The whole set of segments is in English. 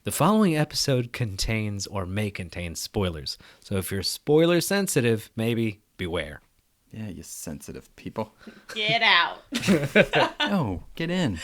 The following episode contains or may contain spoilers. So if you're spoiler sensitive, maybe beware. Yeah, you sensitive people. Get out. No, get in.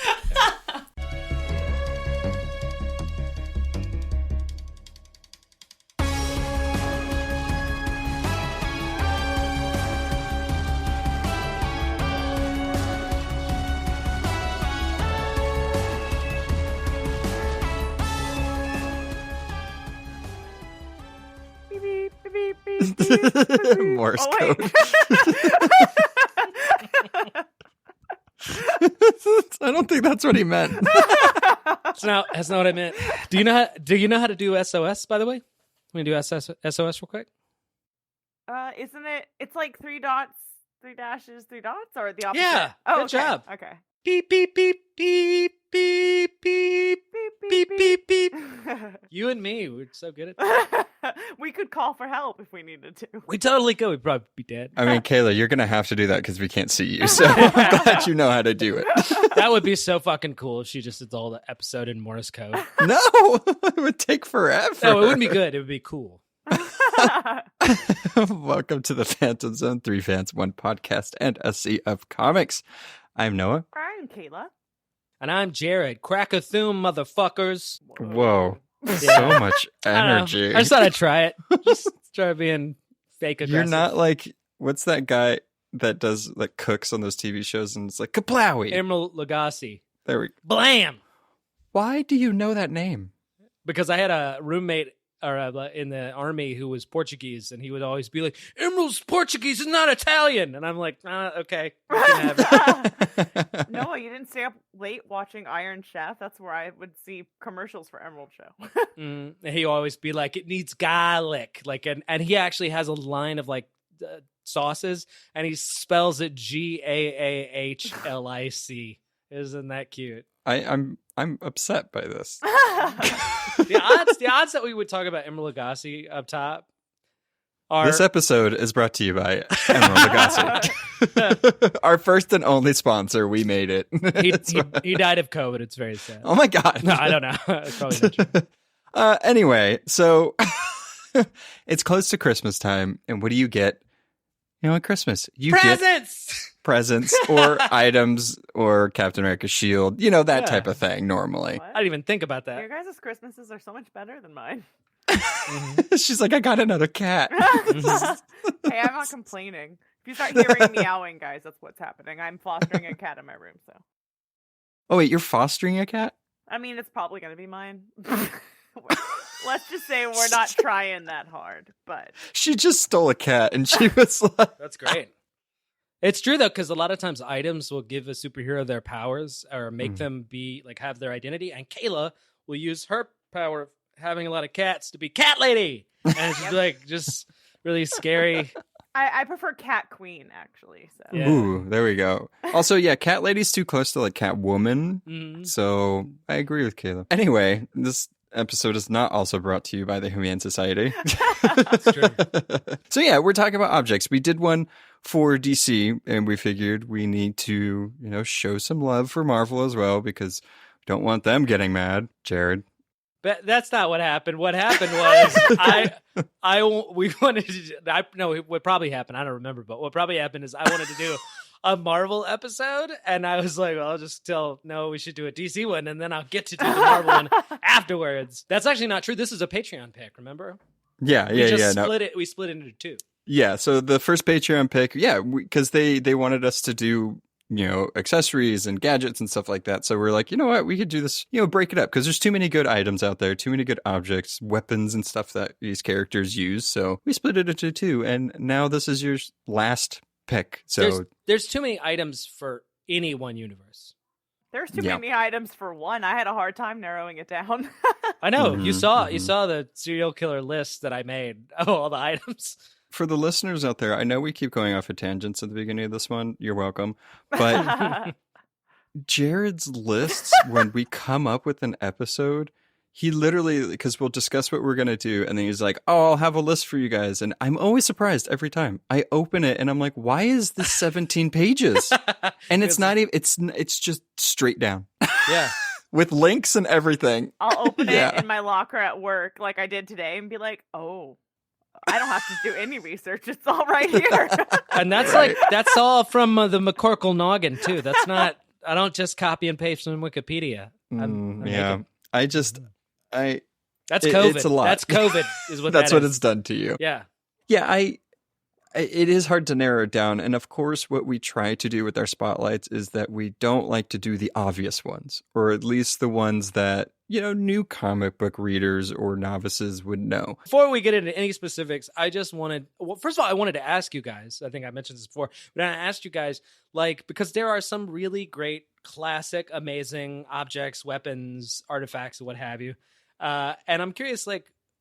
Morse code. I don't think that's what he meant. That's not what I meant. Do you know how to do SOS, by the way? Let me do SOS real quick. Isn't it? It's like 3 dots, 3 dashes, 3 dots, or the opposite? Yeah. Oh, good job. Okay. Beep, beep, beep, beep, beep, beep, beep, beep, beep. You and me, we're so good at that. We could call for help if we needed to. We totally could. We'd probably be dead. I mean, Kayla, you're going to have to do that because we can't see you. So I'm glad you know how to do it. That would be so fucking cool if she just did all the episode in Morse code. No, it would take forever. No, it wouldn't be good. It would be cool. Welcome to the Phantom Zone, 3 fans, 1 podcast, and a sea of comics. I'm Noah. I'm Kayla. And I'm Jared. Crack-a-thoom, motherfuckers. Whoa. Yeah. So much energy. I just thought I'd try it. Just try being fake aggressive. You're not like, what's that guy that does, like, cooks on those TV shows and it's like, Kaplowy. Emerald Lagasse. There we go. Blam! Why do you know that name? Because I had a roommate in the army who was Portuguese, and he would always be like, Emerald's Portuguese is not Italian. And I'm like, okay. You can have it. No, you didn't stay up late watching Iron Chef. That's where I would see commercials for Emerald Show. And he always be like, it needs garlic. Like, and he actually has a line of like sauces, and he spells it Gaahlic. Isn't that cute? I'm upset by this. The odds that we would talk about Emerald Lagasse up top are... This episode is brought to you by Emerald Lagasse. Our first and only sponsor. We made it. He died of COVID. It's very sad. Oh my God. No, I don't know. It's probably not true. Anyway, so it's close to Christmas time, and what do you get? You know, at Christmas, you get presents or items or Captain America's shield, you know, that type of thing normally. What? I didn't even think about that. Your guys' Christmases are so much better than mine. She's like, I got another cat. Hey, I'm not complaining. If you start hearing meowing, guys, that's what's happening. I'm fostering a cat in my room, so. Oh, wait, you're fostering a cat? I mean, it's probably going to be mine. Let's just say we're not trying that hard, but. She just stole a cat, and she was like... That's great. It's true, though, because a lot of times items will give a superhero their powers or make them be like have their identity. And Kayla will use her power of having a lot of cats to be Cat Lady. And she's like just really scary. I prefer Cat Queen, actually. So. Yeah. Ooh, there we go. Also, yeah, Cat Lady's too close to like Cat Woman. Mm-hmm. So I agree with Kayla. Anyway, this episode is not also brought to you by the Humane Society. That's true. So yeah, we're talking about objects. We did one for DC, and we figured we need to, you know, show some love for Marvel as well, because we don't want them getting mad. Jared. But that's not what happened. What happened was we wanted to. What probably happened, I don't remember, but what probably happened is I wanted to do a Marvel episode, and I was like, well, I'll just tell Noah we should do a DC one, and then I'll get to do the Marvel one afterwards. That's actually not true. This is a Patreon pick, remember? Yeah. We split it into 2. Yeah, so the first Patreon pick, because they wanted us to do, you know, accessories and gadgets and stuff like that. So we're like, you know what, we could do this, you know, break it up, because there's too many good items out there, too many good objects, weapons and stuff that these characters use. So we split it into 2, and now this is your last pick. So there's too many items for any one universe. There's too many items for one. I had a hard time narrowing it down. I know. You saw the serial killer list that I made. Oh, all the items. For the listeners out there, I know we keep going off of tangents at the beginning of this one. You're welcome. But Jared's lists, when we come up with an episode, he literally, because we'll discuss what we're going to do, and then he's like, oh, I'll have a list for you guys. And I'm always surprised every time. I open it, and I'm like, why is this 17 pages? And it's not even, it's just straight down. Yeah. with links and everything. I'll open Yeah. it in my locker at work like I did today and be like, oh, I don't have to do any research. It's all right here. And that's Right. that's all from the McCorkle noggin too. That's not. I don't just copy and paste from Wikipedia. I'm Yeah, making- that's COVID. It's a lot. That's COVID. Is what that's that what is. it's done to you. Yeah. Yeah, it is hard to narrow it down. And of course, what we try to do with our spotlights is that we don't like to do the obvious ones, or at least the ones that, new comic book readers or novices would know. Before we get into any specifics, I just wanted, first of all, I wanted to ask you guys, I think I mentioned this before, but I asked you guys, because there are some really great, classic, amazing objects, weapons, artifacts, what have you. And I'm curious,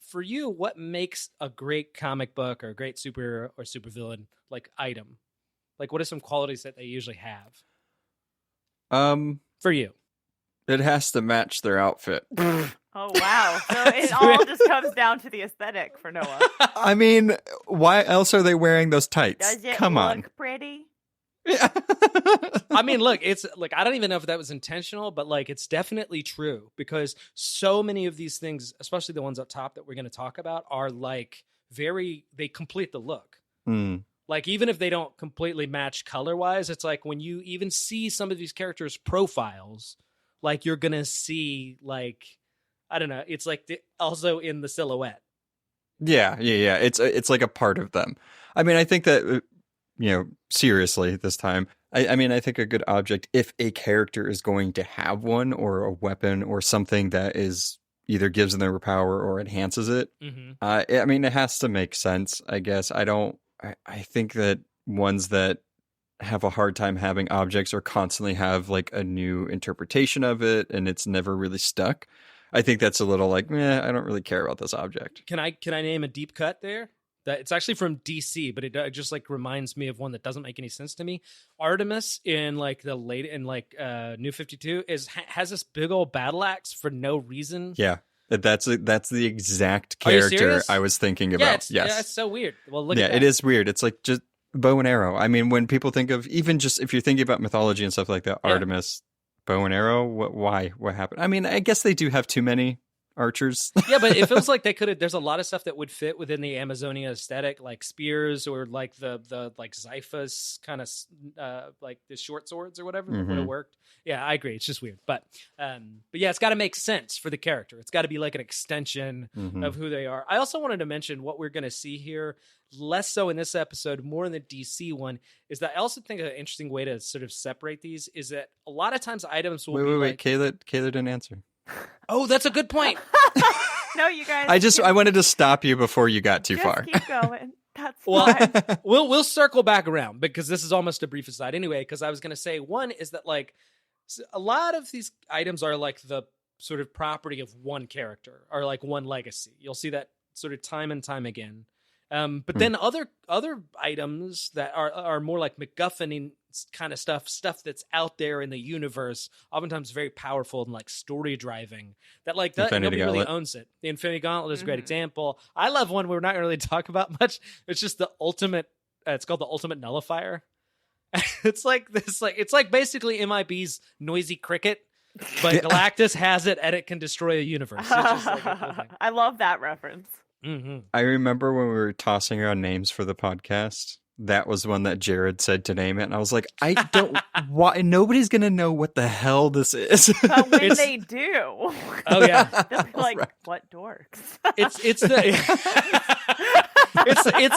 for you, what makes a great comic book or a great superhero or supervillain item? What are some qualities that they usually have? For you, it has to match their outfit. Oh, wow. So it all just comes down to the aesthetic for Noah. I mean, why else are they wearing those tights? Does it Come look on. pretty? Yeah. I mean, look, it's I don't even know if that was intentional, but it's definitely true because so many of these things, especially the ones up top that we're going to talk about, are they complete the look. Mm. Even if they don't completely match color wise, it's when you even see some of these characters' profiles, you're going to see I don't know, it's also in the silhouette. Yeah. It's like a part of them. I mean, I think that, seriously this time, I mean, I think a good object, if a character is going to have one or a weapon or something that is either gives them power or enhances it, I mean, it has to make sense, I guess. I think that ones that have a hard time having objects or constantly have a new interpretation of it and it's never really stuck. I think that's a little I don't really care about this object. Can I name a deep cut there? That it's actually from DC, but it just reminds me of one that doesn't make any sense to me. Artemis in the late in New 52 has this big old battle axe for no reason. Yeah. That's the exact Are you character serious? I was thinking about. Yeah, it's so weird. Well, look at that. It is weird. It's just bow and arrow. I mean, when people think of, even just if you're thinking about mythology and stuff like that, Artemis, bow and arrow, why? What happened? I mean, I guess they do have too many archers. Yeah, but it feels like they could have. There's a lot of stuff that would fit within the Amazonia aesthetic, like spears or the Xiphus kind of the short swords or whatever that would have worked. Yeah, I agree. It's just weird, but yeah, it's got to make sense for the character. It's got to be an extension of who they are. I also wanted to mention what we're going to see here, less so in this episode, more in the DC one, is that I also think an interesting way to sort of separate these is that a lot of times items will Wait. Kayla didn't answer. Oh, that's a good point. No, you guys. I wanted to stop you before you got too far. Keep going. That's Well, fine. we'll circle back around because this is almost a brief aside anyway. Because I was going to say one is that a lot of these items are the sort of property of one character or one legacy. You'll see that sort of time and time again. But then other items that are more like MacGuffin kind of stuff that's out there in the universe, oftentimes very powerful and story driving. That nobody really owns it. The Infinity Gauntlet is a great example. I love one we're not really talk about much. It's just the ultimate. It's called the Ultimate Nullifier. It's it's basically MIB's noisy cricket. But Galactus has it and it can destroy a universe. It's just a cool thing. I love that reference. Mm-hmm. I remember when we were tossing around names for the podcast, that was one that Jared said to name it. And I was like, I don't, why? Nobody's going to know what the hell this is. But when they do, Oh, yeah. they'll be like, Right. what dorks? It's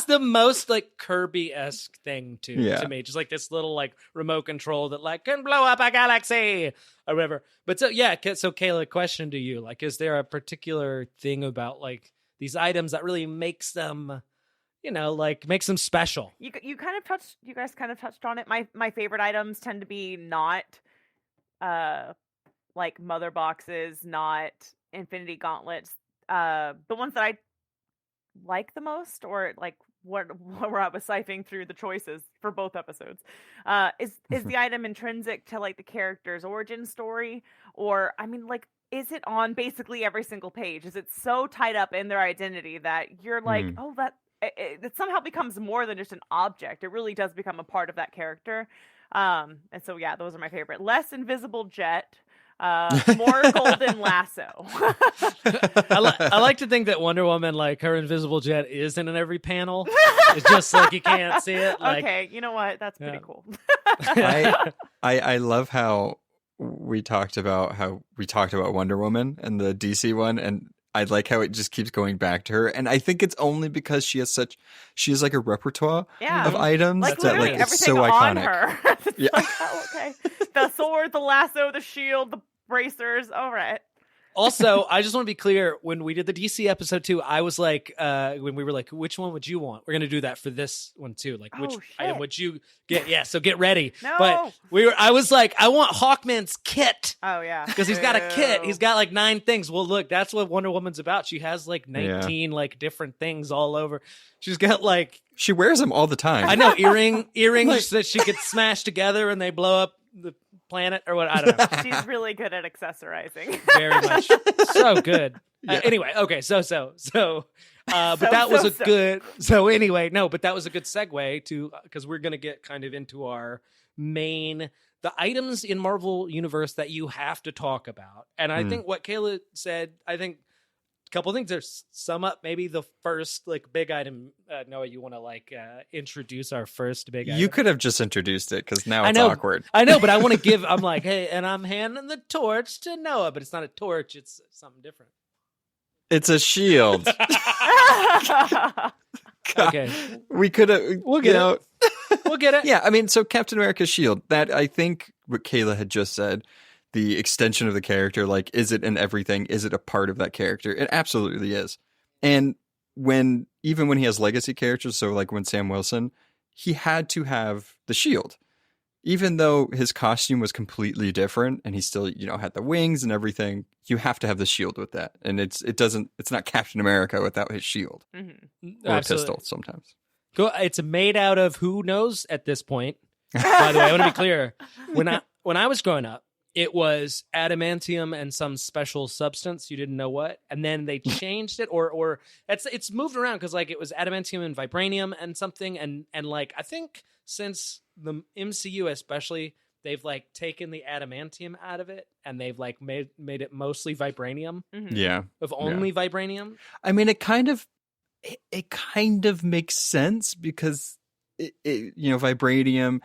the most Kirby-esque thing to me. Just this little remote control that can blow up a galaxy or whatever. But so Kayla, question to you, is there a particular thing about these items that really makes them, makes them special? You guys kind of touched on it. My favorite items tend to be not mother boxes, not Infinity Gauntlets. The ones that I like the most, or where I was siphoning through the choices for both episodes, is the item intrinsic to the character's origin story, or is it on basically every single page? Is it so tied up in their identity that you're oh, that it somehow becomes more than just an object? It really does become a part of that character. And so, yeah, those are my favorite. Less Invisible Jet. More golden lasso. I like to think that Wonder Woman, like her invisible jet, isn't in every panel. It's just like you can't see it. Like, Okay, you know what? That's pretty cool. I love how we talked about Wonder Woman and the DC one, and I like how it just keeps going back to her. And I think it's only because she has like a repertoire of items like that literally like it's everything so on iconic. her. It's Yeah. like, oh, okay. The sword, the lasso, the shield, the bracers. All right. Also, I just want to be clear, when we did the DC episode 2, I was like, when we were like, which one would you want? We're going to do that for this one too. Like, which item would you get? Yeah, so get ready. No. But I was like, I want Hawkman's kit. Oh, yeah. Because he's got a kit. He's got like 9 things. Well, look, that's what Wonder Woman's about. She has like 19 like different things all over. She's got like... She wears them all the time. I know, earrings that she could smash together and they blow up the planet or what. I don't know. She's really good at accessorizing. Very much. So good. Anyway, okay, but that was good. So anyway, no, but that was a good segue to, because we're going to get kind of into our main, the items in Marvel Universe that you have to talk about. And I think what Kayla said, I think a couple of things there sum up maybe the first like big item. Noah, you want to like introduce our first big item? You could have just introduced it because now it's awkward. I know, but I want to I'm like, hey, and I'm handing the torch to Noah, but it's not a torch. It's something different. It's a shield. Okay. We could have, We'll get it. We'll get it. Yeah, I mean, so Captain America's shield, that I think what Kayla had just said, the extension of the character, like, is it in everything? Is it a part of that character? It absolutely is. And even when he has legacy characters, so like when Sam Wilson, he had to have the shield. Even though his costume was completely different and he still, had the wings and everything, you have to have the shield with that. And it's not Captain America without his shield. Mm-hmm. Or a pistol sometimes. Cool. It's made out of who knows at this point. By the way, I want to be clear. When I was growing up, it was adamantium and some special substance. You didn't know what. And then they changed it or it's moved around because like it was adamantium and vibranium and something. And like, I think since the MCU especially, they've like taken the adamantium out of it and they've like made it mostly vibranium. Mm-hmm. Yeah. Of only vibranium. I mean, it kind of makes sense because vibranium.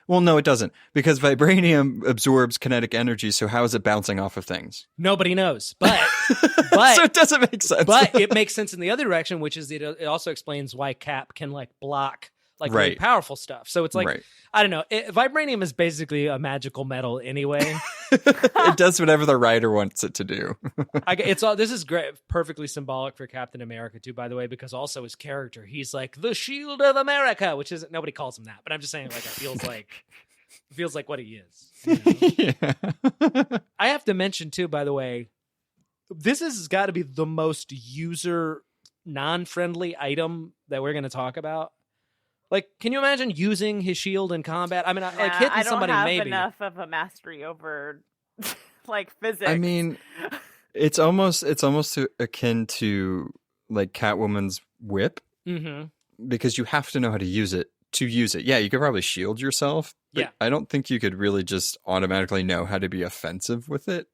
Well, no, it doesn't, because vibranium absorbs kinetic energy. So how is it bouncing off of things? Nobody knows, but so it doesn't make sense. But it makes sense in the other direction, which is it also explains why Cap can like block like really powerful stuff. So it's like I don't know. Vibranium is basically a magical metal anyway. It does whatever the writer wants it to do. This is great, perfectly symbolic for Captain America too, by the way, because also his character, he's like the Shield of America, which isn't, nobody calls him that, but I'm just saying, like, it feels like what he is. Yeah. I have to mention too, by the way, this has got to be the most user non-friendly item that we're going to talk about. Like, can you imagine using his shield in combat? I mean, like hitting somebody, maybe. I don't have enough of a mastery over, like, physics. I mean, it's almost akin to like Catwoman's whip, because you have to know how to use it. Yeah, you could probably shield yourself. But I don't think you could really just automatically know how to be offensive with it.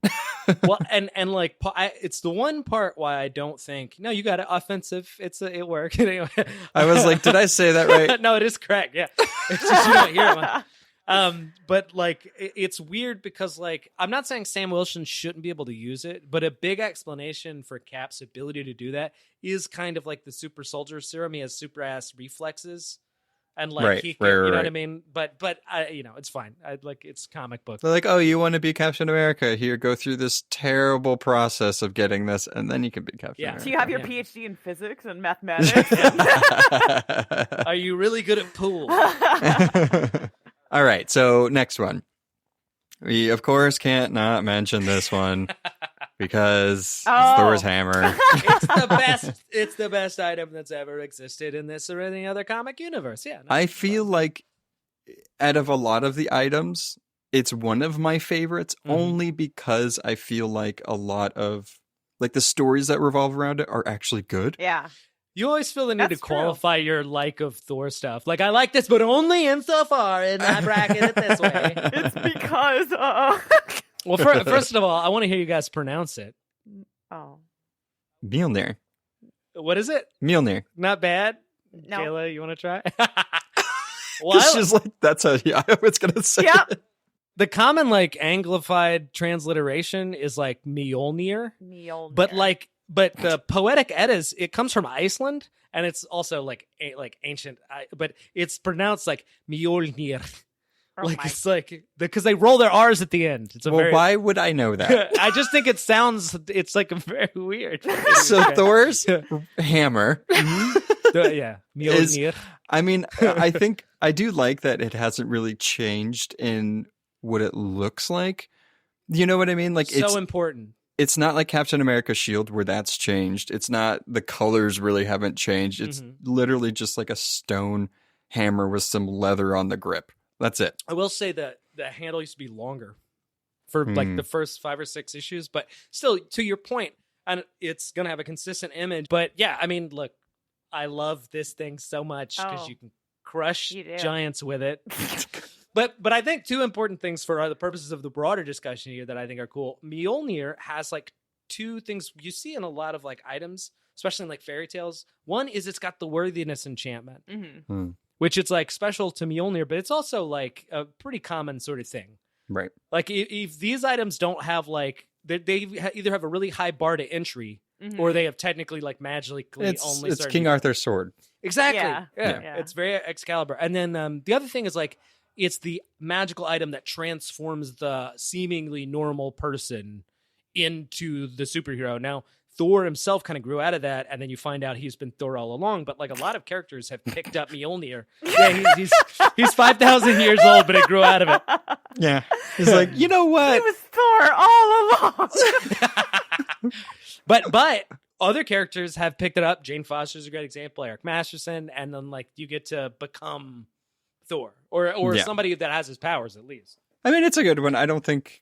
Well, and like it's the one part why I don't think you got it offensive. It worked. Anyway. I was like, did I say that right? No, it is correct. Yeah, it's just you don't hear it. But like it's weird because like I'm not saying Sam Wilson shouldn't be able to use it, but a big explanation for Cap's ability to do that is kind of like the super soldier serum. He has super ass reflexes. And like he can, you know what I mean? But it's fine. It's comic book. They're like, oh, you want to be Captain America? Here, go through this terrible process of getting this, and then you can be Captain America. So you have your PhD in physics and mathematics. Are you really good at pool? All right, so next one. We, of course, can't not mention this one because it's Thor's hammer. It's the best item that's ever existed in this or any other comic universe. Yeah. I feel like out of a lot of the items, it's one of my favorites only because I feel like a lot of like the stories that revolve around it are actually good. Yeah. You always feel the need to qualify your like of Thor stuff. Like, I like this, but only insofar, and I bracket it this way. It's because Well, first of all, I want to hear you guys pronounce it. Oh. Mjolnir. What is it? Mjolnir. Not bad. No. Kayla, you want to try? Because she's like, that's how I was going to say Yep. it. The common like anglified transliteration is like Mjolnir, Mjolnir. but the poetic eddas, it comes from Iceland, and it's also like ancient, but it's pronounced like Mjolnir. Oh like my- it's like because they roll their R's at the end. It's a Well, very. why would I know that? I just think it sounds. It's like a very weird. So Thor's hammer. Yeah, Mjolnir. I mean, I think I do like that it hasn't really changed in what it looks like. You know what I mean? Like So important. it's not like Captain America's shield where that's changed. It's not, the colors really haven't changed. It's literally just like a stone hammer with some leather on the grip. That's it. I will say that the handle used to be longer for like the first 5 or 6 issues, but still, to your point, and it's gonna have a consistent image. But yeah, I mean, look, I love this thing so much because you can crush giants with it. But I think 2 important things for the purposes of the broader discussion here that I think are cool. Mjolnir has like 2 things you see in a lot of like items, especially in like fairy tales. One is it's got the worthiness enchantment, which it's like special to Mjolnir, but it's also like a pretty common sort of thing. Right. Like if these items don't have like they either have a really high bar to entry, or they have technically like magically only. It's King Arthur's sword. Exactly. Yeah. It's very Excalibur. And then the other thing is like it's the magical item that transforms the seemingly normal person into the superhero. Now, Thor himself kind of grew out of that, and then you find out he's been Thor all along. But like a lot of characters have picked up Mjolnir. Yeah, he's 5,000 years old, but it grew out of it. Yeah, he's like, you know what? He was Thor all along. But other characters have picked it up. Jane Foster's a great example. Eric Masterson, and then like you get to become Thor or somebody that has his powers at least. I mean, it's a good one. I don't think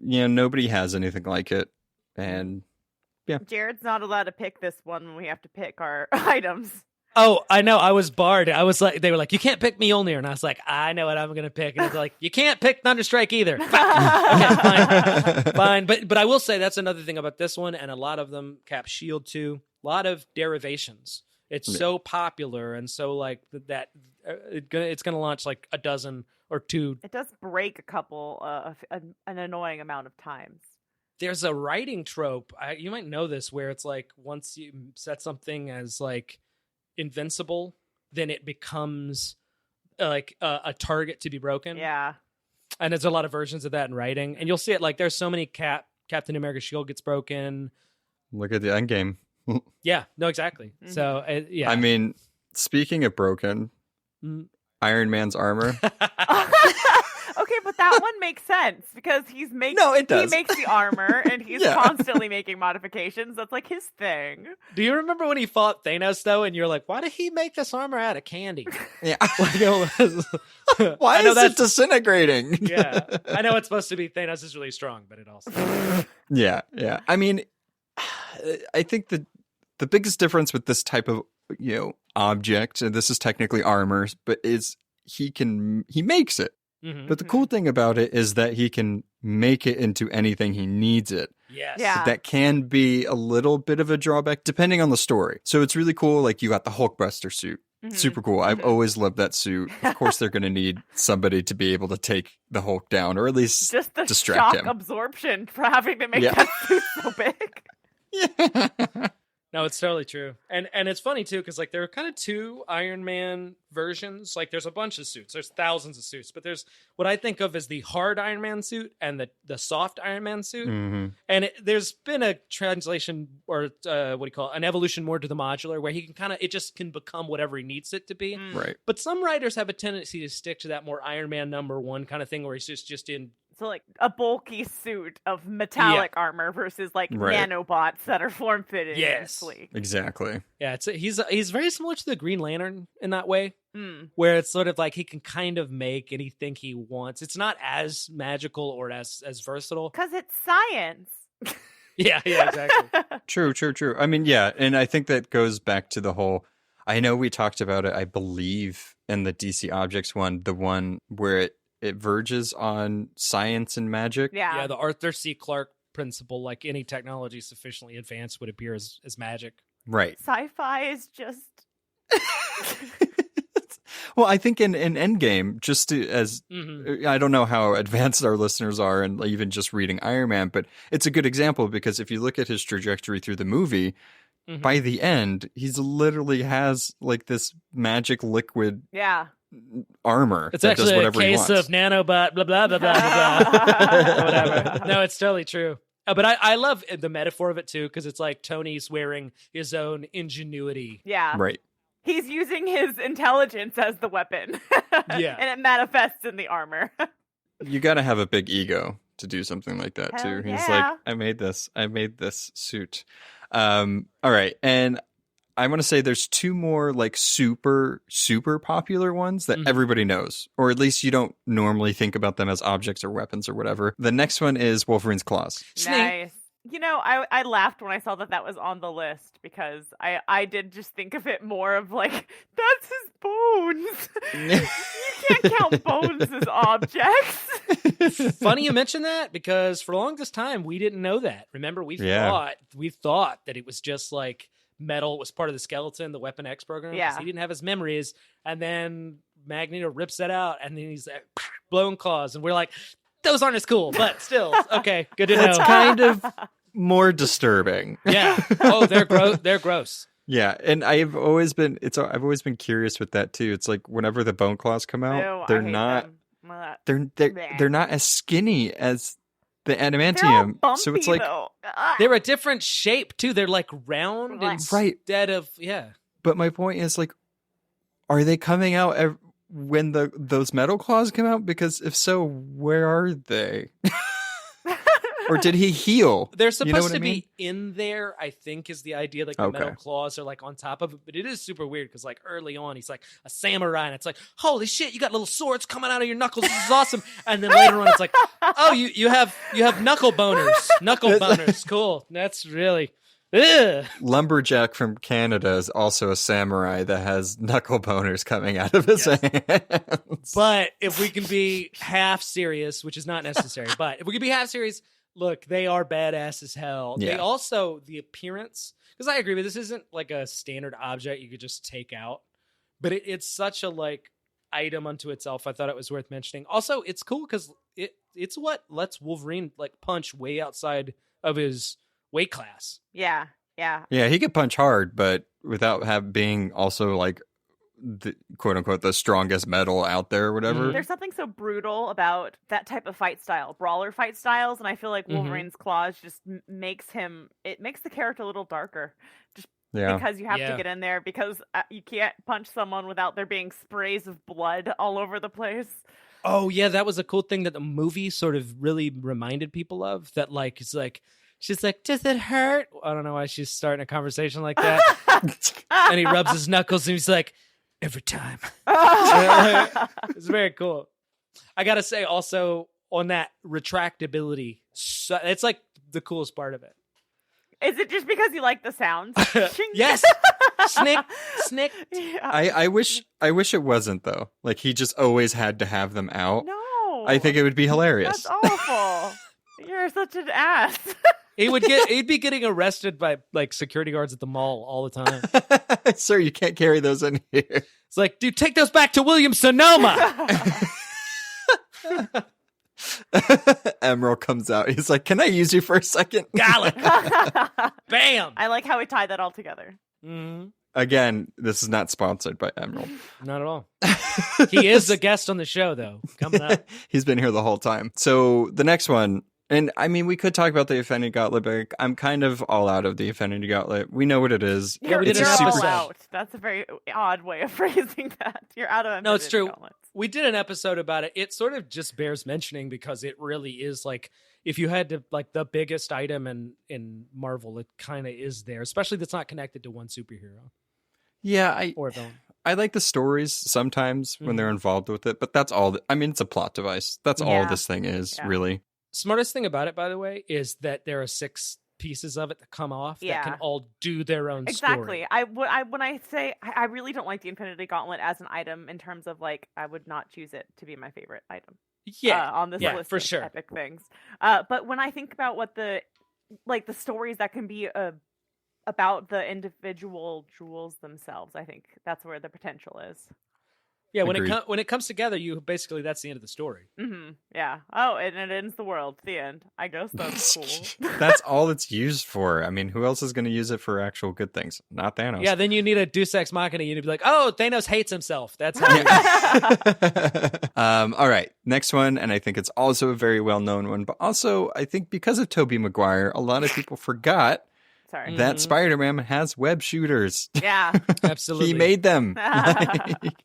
nobody has anything like it, and. Yeah. Jared's not allowed to pick this one when we have to pick our items. Oh, I know. I was barred. I was like, they were like, you can't pick Mjolnir. And I was like, I know what I'm going to pick. And it's like, you can't pick Thunderstrike either. Okay, fine. But I will say that's another thing about this one. And a lot of them, Cap Shield too, a lot of derivations. It's so popular. And so like that it's going to launch like a dozen or 2. It does break a couple, an annoying amount of times. There's a writing trope. You might know this, where it's like once you set something as like invincible, then it becomes like a target to be broken. Yeah. And there's a lot of versions of that in writing, and you'll see it like there's so many Captain America's shield gets broken. Look at the end game. Yeah. No, exactly. So yeah. I mean, speaking of broken, Iron Man's armor. Okay, but that one makes sense because he makes the armor and he's constantly making modifications. That's like his thing. Do you remember when he fought Thanos though, and you're like, why did he make this armor out of candy? Yeah. Why is it disintegrating? Yeah. I know it's supposed to be Thanos is really strong, but it also Yeah. I mean, I think the biggest difference with this type of object, and this is technically armor, but is he makes it. But the cool thing about it is that he can make it into anything he needs it. Yes. Yeah. That can be a little bit of a drawback depending on the story. So it's really cool. Like you got the Hulkbuster suit. Super cool. I've always loved that suit. Of course, they're going to need somebody to be able to take the Hulk down, or at least just the distract shock him. Absorption for having to make that suit so big. Yeah. No, it's totally true. And it's funny too, because like there are kind of 2 Iron Man versions. Like there's a bunch of suits. There's thousands of suits, but there's what I think of as the hard Iron Man suit and the soft Iron Man suit. And there's been a translation or an evolution more to the modular, where he can it just can become whatever he needs it to be. Right. But some writers have a tendency to stick to that more Iron Man #1 kind of thing, where he's just in. So like a bulky suit of metallic armor versus like nanobots that are form fitted. Yes, exactly. Yeah, he's very similar to the Green Lantern in that way, where it's sort of like he can kind of make anything he wants. It's not as magical or as versatile because it's science. Yeah, exactly. True. I mean, yeah, and I think that goes back to the whole. I know we talked about it, I believe, in the DC Objects one, the one where it verges on science and magic. Yeah. the Arthur C. Clarke principle, like any technology sufficiently advanced would appear as magic. Right. Sci-fi is just Well, I think in Endgame, just to, as I don't know how advanced our listeners are, and even just reading Iron Man, but it's a good example because if you look at his trajectory through the movie, by the end, he's literally has like this magic liquid armor. It's that actually does a whatever he case wants. of nanobot, blah, blah, blah, blah, blah, whatever. No, it's totally true. But I love the metaphor of it, too, because it's like Tony's wearing his own ingenuity. Yeah. Right. He's using his intelligence as the weapon. Yeah. And it manifests in the armor. You got to have a big ego to do something like that, Hell too. He's yeah. like, I made this suit. All right. And I want to say there's two more like super popular ones that everybody knows, or at least you don't normally think about them as objects or weapons or whatever. The next one is Wolverine's claws. Nice. You know, I laughed when I saw that was on the list because I did just think of it more of like, that's his bones. You can't count bones as objects. Funny you mention that, because for the longest time we didn't know that. Remember, we thought that it was just like metal. It was part of the skeleton, the Weapon X program. Yeah. He didn't have his memories, and then Magneto rips that out, and then he's like, blown claws, and we're like, those aren't as cool, but still, okay, good to know. It's kind of more disturbing. Yeah. Oh, they're gross. They're gross. Yeah, and I've always been curious with that too. It's like whenever the bone claws come out, Ew, they're I hate not them. they're not as skinny as the They're all adamantium. bumpy, So it's like though. They're a different shape too. They're like round Right. instead of But my point is like, are they coming out when those metal claws come out? Because if so, where are they? Or did he heal? They're supposed to I mean? be in there, I think, is the idea. Like the metal claws are like on top of it, but it is super weird because like early on he's like a samurai, and it's like, holy shit, you got little swords coming out of your knuckles. This is awesome. And then later on, it's like, oh, you have knuckle boners, cool. That's really. Ugh. Lumberjack from Canada is also a samurai that has knuckle boners coming out of his hands. But if we can be half serious, which is not necessary, but if we can be half serious, look, they are badass as hell. Yeah. They also, the appearance, because I agree with this isn't like a standard object you could just take out, but it's such a like item unto itself. I thought it was worth mentioning. Also, it's cool because it's what lets Wolverine like punch way outside of his weight class. Yeah. Yeah, he could punch hard, but without being also like the quote unquote the strongest metal out there or whatever. There's something so brutal about that type of fight style, brawler fight styles, and I feel like Wolverine's claws just makes the character a little darker. Just because you have to get in there, because you can't punch someone without there being sprays of blood all over the place. Oh yeah, that was a cool thing that the movie sort of really reminded people of. That like it's like. She's like, does it hurt? I don't know why she's starting a conversation like that. And he rubs his knuckles and he's like, every time. It's very cool. I got to say also on that retractability, it's like the coolest part of it. Is it just because you like the sounds? Yes. Snick. Yeah. I wish it wasn't though. Like he just always had to have them out. No. I think it would be hilarious. That's awful. You're such an ass. He'd be getting arrested by like security guards at the mall all the time. Sir, you can't carry those in here. It's like, dude, take those back to Williams-Sonoma. Emerald comes out. He's like, can I use you for a second? Garlic. Bam. I like how we tied that all together. Mm-hmm. Again, this is not sponsored by Emerald. Not at all. He is a guest on the show, though, coming up. He's been here the whole time. So the next one, and I mean, we could talk about the Infinity Gauntlet, but I'm kind of all out of the Infinity Gauntlet. We know what it is. Yeah, we did You're an all episode. out. That's a very odd way of phrasing that. You're out of No, it's true. Gauntlets. We did an episode about it. It sort of just bears mentioning because it really is like, if you had to like the biggest item in Marvel, it kind of is there, especially that's not connected to one superhero. Yeah, or villain. I like the stories sometimes when they're involved with it, but that's all. I mean, it's a plot device. That's all this thing is, really. Smartest thing about it, by the way, is that there are 6 pieces of it that come off that can all do their own story. Exactly. When I say I really don't like the Infinity Gauntlet as an item in terms of like I would not choose it to be my favorite item. on this list for of sure. epic things. But when I think about what the stories that can be about the individual jewels themselves, I think that's where the potential is. Yeah, when Agreed. it comes together, that's the end of the story. Yeah. Oh, and it ends the world. The end. I guess that's cool. That's all it's used for. I mean, who else is going to use it for actual good things? Not Thanos. Yeah, then you need a Deus Ex Machina. You need to be like, oh, Thanos hates himself. That's how. All right, next one, and I think it's also a very well-known one, but also I think because of Tobey Maguire, a lot of people forgot Sorry. that Spider-Man has web shooters. Yeah. Absolutely. He made them.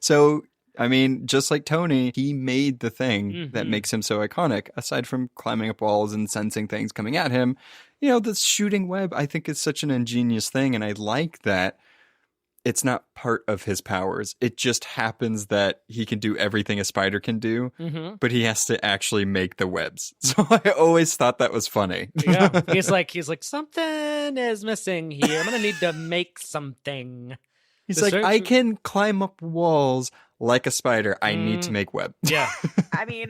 So, I mean, just like Tony, he made the thing that makes him so iconic. Aside from climbing up walls and sensing things coming at him, you know, the shooting web, I think is such an ingenious thing. And I like that it's not part of his powers. It just happens that he can do everything a spider can do, but he has to actually make the webs. So I always thought that was funny. Yeah. He's like, something is missing here. I'm going to need to make something. He's like, I can climb up walls like a spider. I need to make web. Yeah. I mean,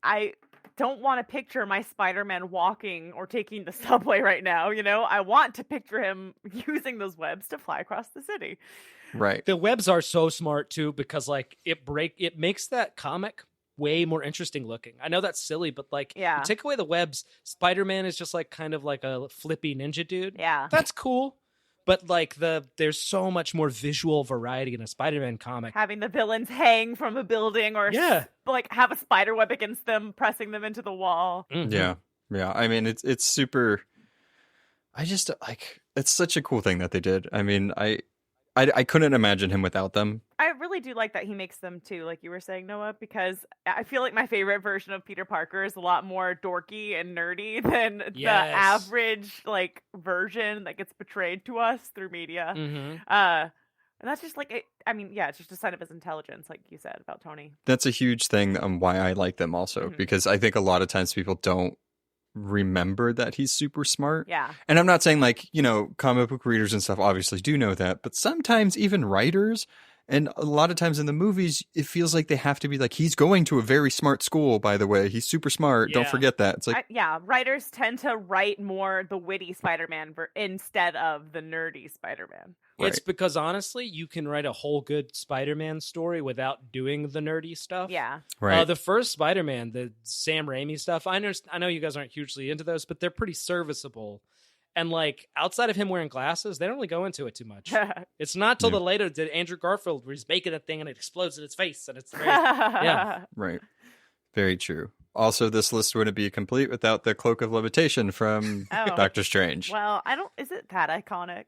I don't want to picture my Spider-Man walking or taking the subway right now, you know? I want to picture him using those webs to fly across the city. Right. The webs are so smart too, because like it makes that comic way more interesting looking. I know that's silly, but like, you take away the webs, Spider-Man is just like kind of like a flippy ninja dude. Yeah. That's cool. But like there's so much more visual variety in a Spider-Man comic. Having the villains hang from a building or like have a spider web against them, pressing them into the wall. Yeah. I mean, it's super. I just like it's such a cool thing that they did. I mean, I couldn't imagine him without them. I really do like that he makes them too, like you were saying, Noah, because I feel like my favorite version of Peter Parker is a lot more dorky and nerdy than the average like version that gets portrayed to us through media. And that's just like it's just a sign of his intelligence, like you said about Tony. That's a huge thing on why I like them also, because I think a lot of times people don't remember that he's super smart. Yeah. And I'm not saying like, you know, comic book readers and stuff obviously do know that, but sometimes even writers, and a lot of times in the movies, it feels like they have to be like, he's going to a very smart school, by the way. He's super smart. Don't forget that. It's like, writers tend to write more the witty Spider-Man instead of the nerdy Spider-Man. Right. It's because honestly, you can write a whole good Spider-Man story without doing the nerdy stuff. Yeah. Right. The first Spider-Man, the Sam Raimi stuff, I know you guys aren't hugely into those, but they're pretty serviceable. And like outside of him wearing glasses, they don't really go into it too much. It's not till the later did Andrew Garfield where he's making a thing and it explodes in its face, and it's very, right. Very true. Also, this list wouldn't be complete without the Cloak of Levitation from Doctor Strange. Well, is it that iconic?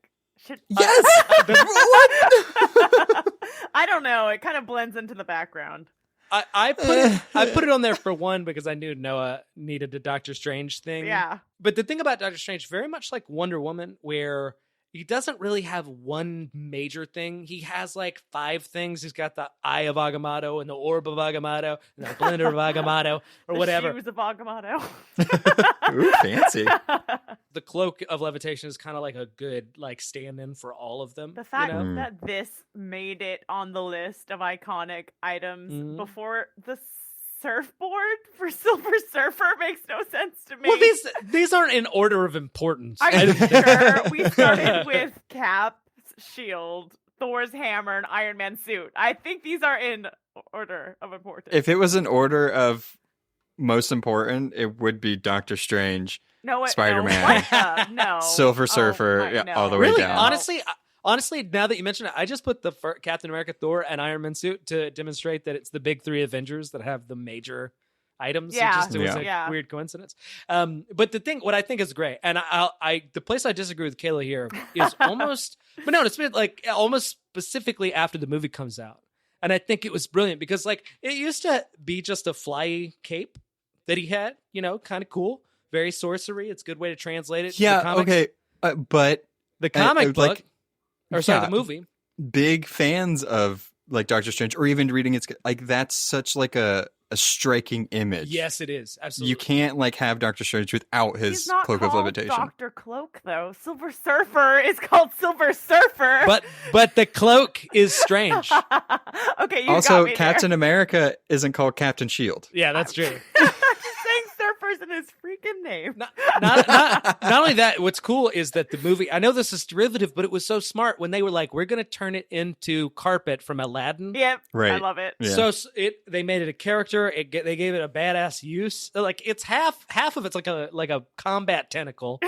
Yes! I don't know. It kind of blends into the background. I put it on there for one because I knew Noah needed a Doctor Strange thing. Yeah. But the thing about Doctor Strange, very much like Wonder Woman, where he doesn't really have one major thing. He has like 5 things. He's got the Eye of Agamotto and the Orb of Agamotto and the Blender of Agamotto or whatever. Shoes of Agamotto. Ooh, fancy. The Cloak of Levitation is kind of like a good like stand-in for all of them. The fact that this made it on the list of iconic items before the surfboard for Silver Surfer makes no sense to me. Well, these aren't in order of importance. I'm sure we started with Cap's shield, Thor's hammer, and Iron Man's suit. I think these are in order of importance. If it was an order of most important, it would be Doctor Strange, Spider-Man, Silver Surfer, all the way down. Honestly, now that you mention it, I just put the Captain America, Thor, and Iron Man suit to demonstrate that it's the big 3 Avengers that have the major items. Yeah, it was a weird coincidence. But what I think is great, and the place I disagree with Kayla here is almost, but no, it's like almost specifically after the movie comes out, and I think it was brilliant because like it used to be just a fly cape that he had, you know, kind of cool, very sorcery. It's a good way to translate it. Yeah, okay, but the comic book. like, Or sorry, the movie. Big fans of like Doctor Strange, or even reading its like that's such like a striking image. Yes, it is. Absolutely. You can't like have Doctor Strange without He's his not cloak of called levitation. Dr. Cloak, though. Silver Surfer is called Silver Surfer. But the cloak is strange. Okay, you Also, got me Captain there. America isn't called Captain Shield. Yeah, that's true. Saying surfers in his freaking name. Not only that, what's cool is that the movie, I know this is derivative, but it was so smart when they were like, we're going to turn it into carpet from Aladdin. Yep, Right. I love it. Yeah. So they made it a character. They gave it a badass use. Like it's half of it's like a combat tentacle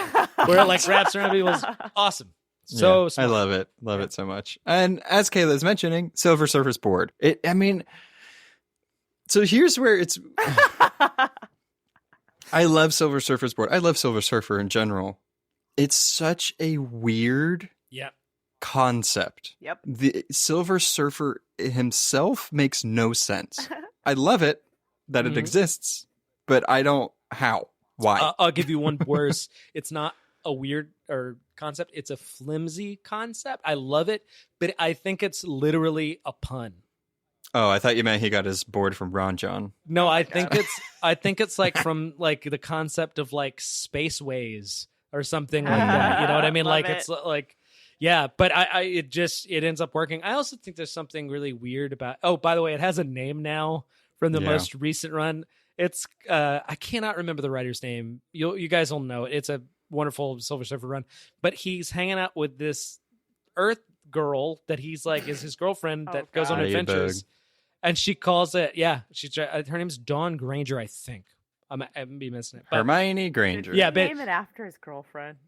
where it like wraps around people's. Awesome. So Yeah, smart. I love it. Love it so much. And as Kayla's mentioning, Silver Surfer's board. So here's where it's. I love Silver Surfer's board. I love Silver Surfer in general. It's such a weird Yeah. concept. Yep. The Silver Surfer himself makes no sense. I love it that it Mhm. exists, but I don't. How? Why? I'll give you one worse. It's not a weird or concept. It's a flimsy concept. I love it, but I think it's literally a pun. Oh, I thought you meant he got his board from Ron John. No, my I God. think it's like from like the concept of like spaceways or something like that. You know what I mean? Love Like it. it's like, yeah. But it ends up working. I also think there's something really weird about. Oh, by the way, it has a name now from the Yeah. most recent run. It's I cannot remember the writer's name. You guys will know it. It's a wonderful Silver Surfer run. But he's hanging out with this Earth girl that he's like is his girlfriend Oh, that goes on God. adventures. And she calls it, her name's Dawn Granger, I think. I might be missing it. But Hermione Granger. Yeah, Did but- he name it after his girlfriend.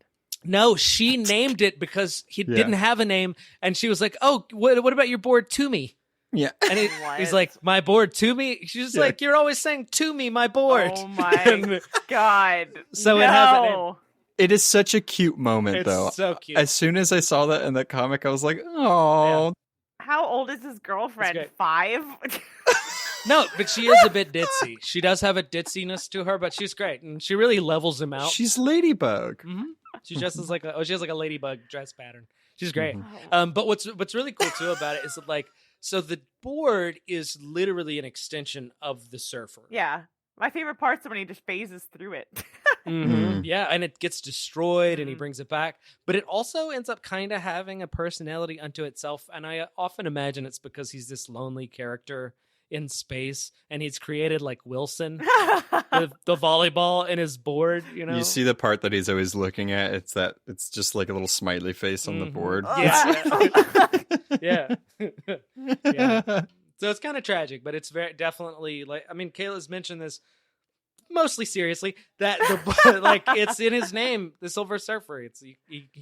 no, she named it because he Yeah. didn't have a name. And she was like, oh, what about your board to me? Yeah. And What? he's like, my board to me? She's Yeah. like, you're always saying to me, my board. Oh my And God. So no. it has a name. It is such a cute moment, It's though. so cute. As soon as I saw that in the comic, I was like, oh. How old is his girlfriend? great. 5? No, but she is a bit ditzy. She does have a ditziness to her, but she's great. And she really levels him out. She's Ladybug. Mhm. She dresses like she has like a ladybug dress pattern. She's great. Mhm. But what's really cool too about it is that like so the board is literally an extension of the surfer. Yeah. My favorite part's when he just phases through it. Mm. Yeah, and it gets destroyed and he Mhm. brings it back. But it also ends up kind of having a personality unto itself. And I often imagine it's because he's this lonely character in space and he's created like Wilson with the volleyball in his board, you know? You see the part that he's always looking at. It's just like a little smiley face on the Mhm. board. Yeah. Yeah. So it's kind of tragic, but it's very definitely like I mean, Kayla's mentioned this mostly seriously that the like it's in his name, the Silver Surfer. It's he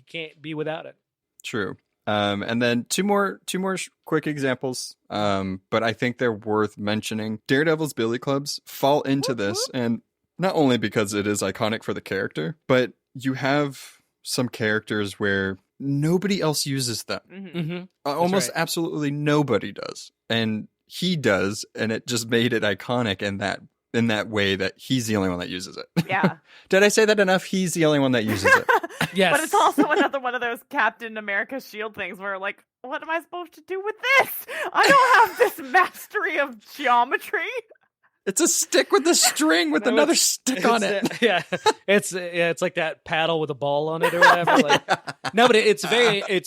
can't be without it. True. And then two more quick examples. But I think they're worth mentioning. Daredevil's Billy Clubs fall into this, and not only because it is iconic for the character, but you have some characters where nobody else uses them. Mhm. Mm-hmm. Almost right. absolutely nobody does, and he does, and it just made it iconic in that way that he's the only one that uses it. Yeah. Did I say that enough? He's the only one that uses it. Yes, But it's also another one of those Captain America shield things where like, what am I supposed to do with this? I don't have this mastery of geometry. It's a stick with a string with No, another it's- stick on it. It's like that paddle with a ball on it or whatever. Like, no, but it's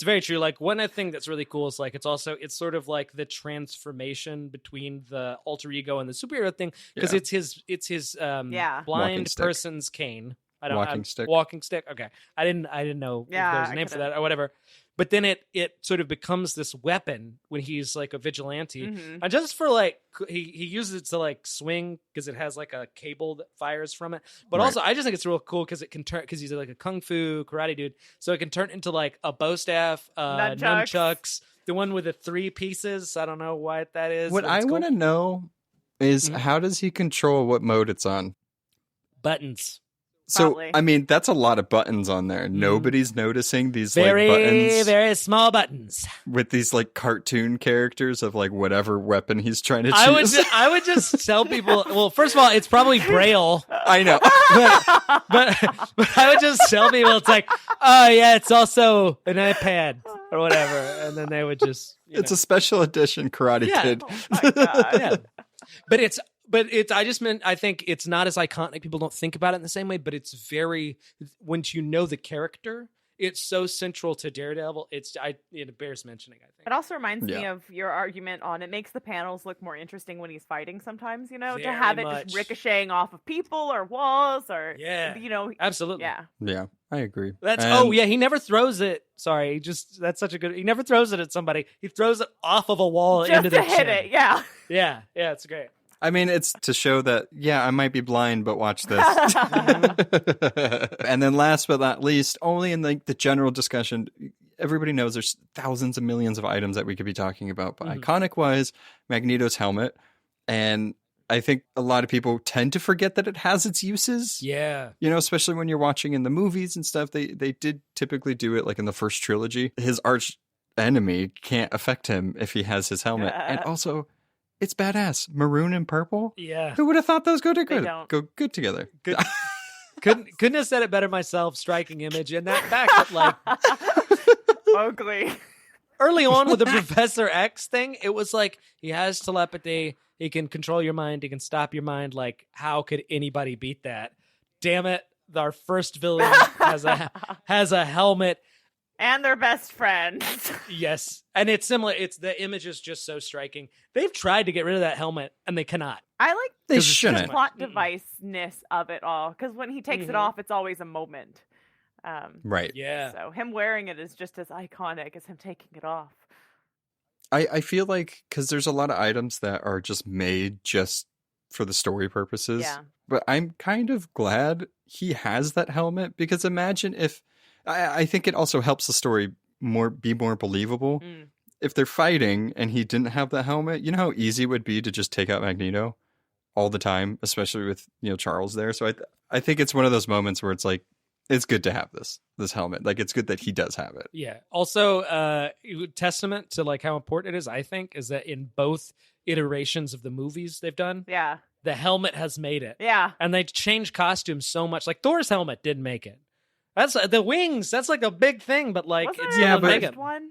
very true. Like one thing that's really cool is like it's sort of like the transformation between the alter ego and the superhero thing because Yeah. it's his Walking blind stick. person's cane. Stick. Walking stick. Okay, I didn't know Yeah, if there was a I name for could've- that or whatever. But then it sort of becomes this weapon when he's like a vigilante. Mhm. And just for like he uses it to like swing because it has like a cable that fires from it. But Right. also I just think it's real cool because it can turn because he's like a kung fu karate dude, so it can turn into like a bow staff, nunchucks, the one with the 3 pieces. I don't know why that is. What but I it's cool. want to know is Mhm. how does he control what mode it's on? Buttons. So, Probably. I mean, that's a lot of buttons on there. Nobody's noticing these Very like buttons very small buttons. with these like cartoon characters of like whatever weapon he's trying to choose. I would just tell people. Well, first of all, it's probably Braille. I know. but I would just tell people it's like, oh yeah, it's also an iPad or whatever, and then they would just It's a special edition Karate Kid. Oh my God. yeah. But it's I just meant I think it's not as iconic. People don't think about it in the same way, but it's very once you know the character, it's so central to Daredevil. It bears mentioning, I think. It also reminds me of your argument on it makes the panels look more interesting when he's fighting sometimes, to Very have it much. just ricocheting off of people or walls or, Absolutely. Yeah. Yeah, I agree. He never throws it. Sorry, that's such a good. He never throws it at somebody. He throws it off of a wall Just into to the hit chin. it, yeah. Yeah, it's great. I mean, it's to show that, I might be blind, but watch this. And then last but not least, only in the general discussion, everybody knows there's thousands of millions of items that we could be talking about, but iconic-wise, Magneto's helmet. And I think a lot of people tend to forget that it has its uses. Yeah. Especially when you're watching in the movies and stuff. They did typically do it like in the first trilogy. His arch enemy can't affect him if he has his helmet. And also, it's badass. Maroon and purple. Yeah. Who would have thought those go don't. good together? Good. Couldn't have said it better myself. Striking image. And that fact that like ugly. early on with the Professor X thing, it was like he has telepathy. He can control your mind. He can stop your mind. Like, how could anybody beat that? Damn it. Our first villain has a helmet. And they're best friends. Yes. And it's similar. The image is just so striking. They've tried to get rid of that helmet and they cannot. I like They the shouldn't. plot device-ness of it all. Because when he takes it off, it's always a moment. Right. Yeah. So him wearing it is just as iconic as him taking it off. I feel like because there's a lot of items that are just made just for the story purposes. Yeah. But I'm kind of glad he has that helmet because imagine if I think it also helps the story be more believable. If they're fighting and he didn't have the helmet, you know how easy it would be to just take out Magneto all the time, especially with Charles there. So I think it's one of those moments where it's like it's good to have this helmet. Like it's good that he does have it. Yeah. Also, testament to like how important it is, I think, is that in both iterations of the movies they've done, the helmet has made it. Yeah. And they changed costumes so much. Like Thor's helmet didn't make it. That's the wings. That's like a big thing, but like Wasn't it's there a make first it. one?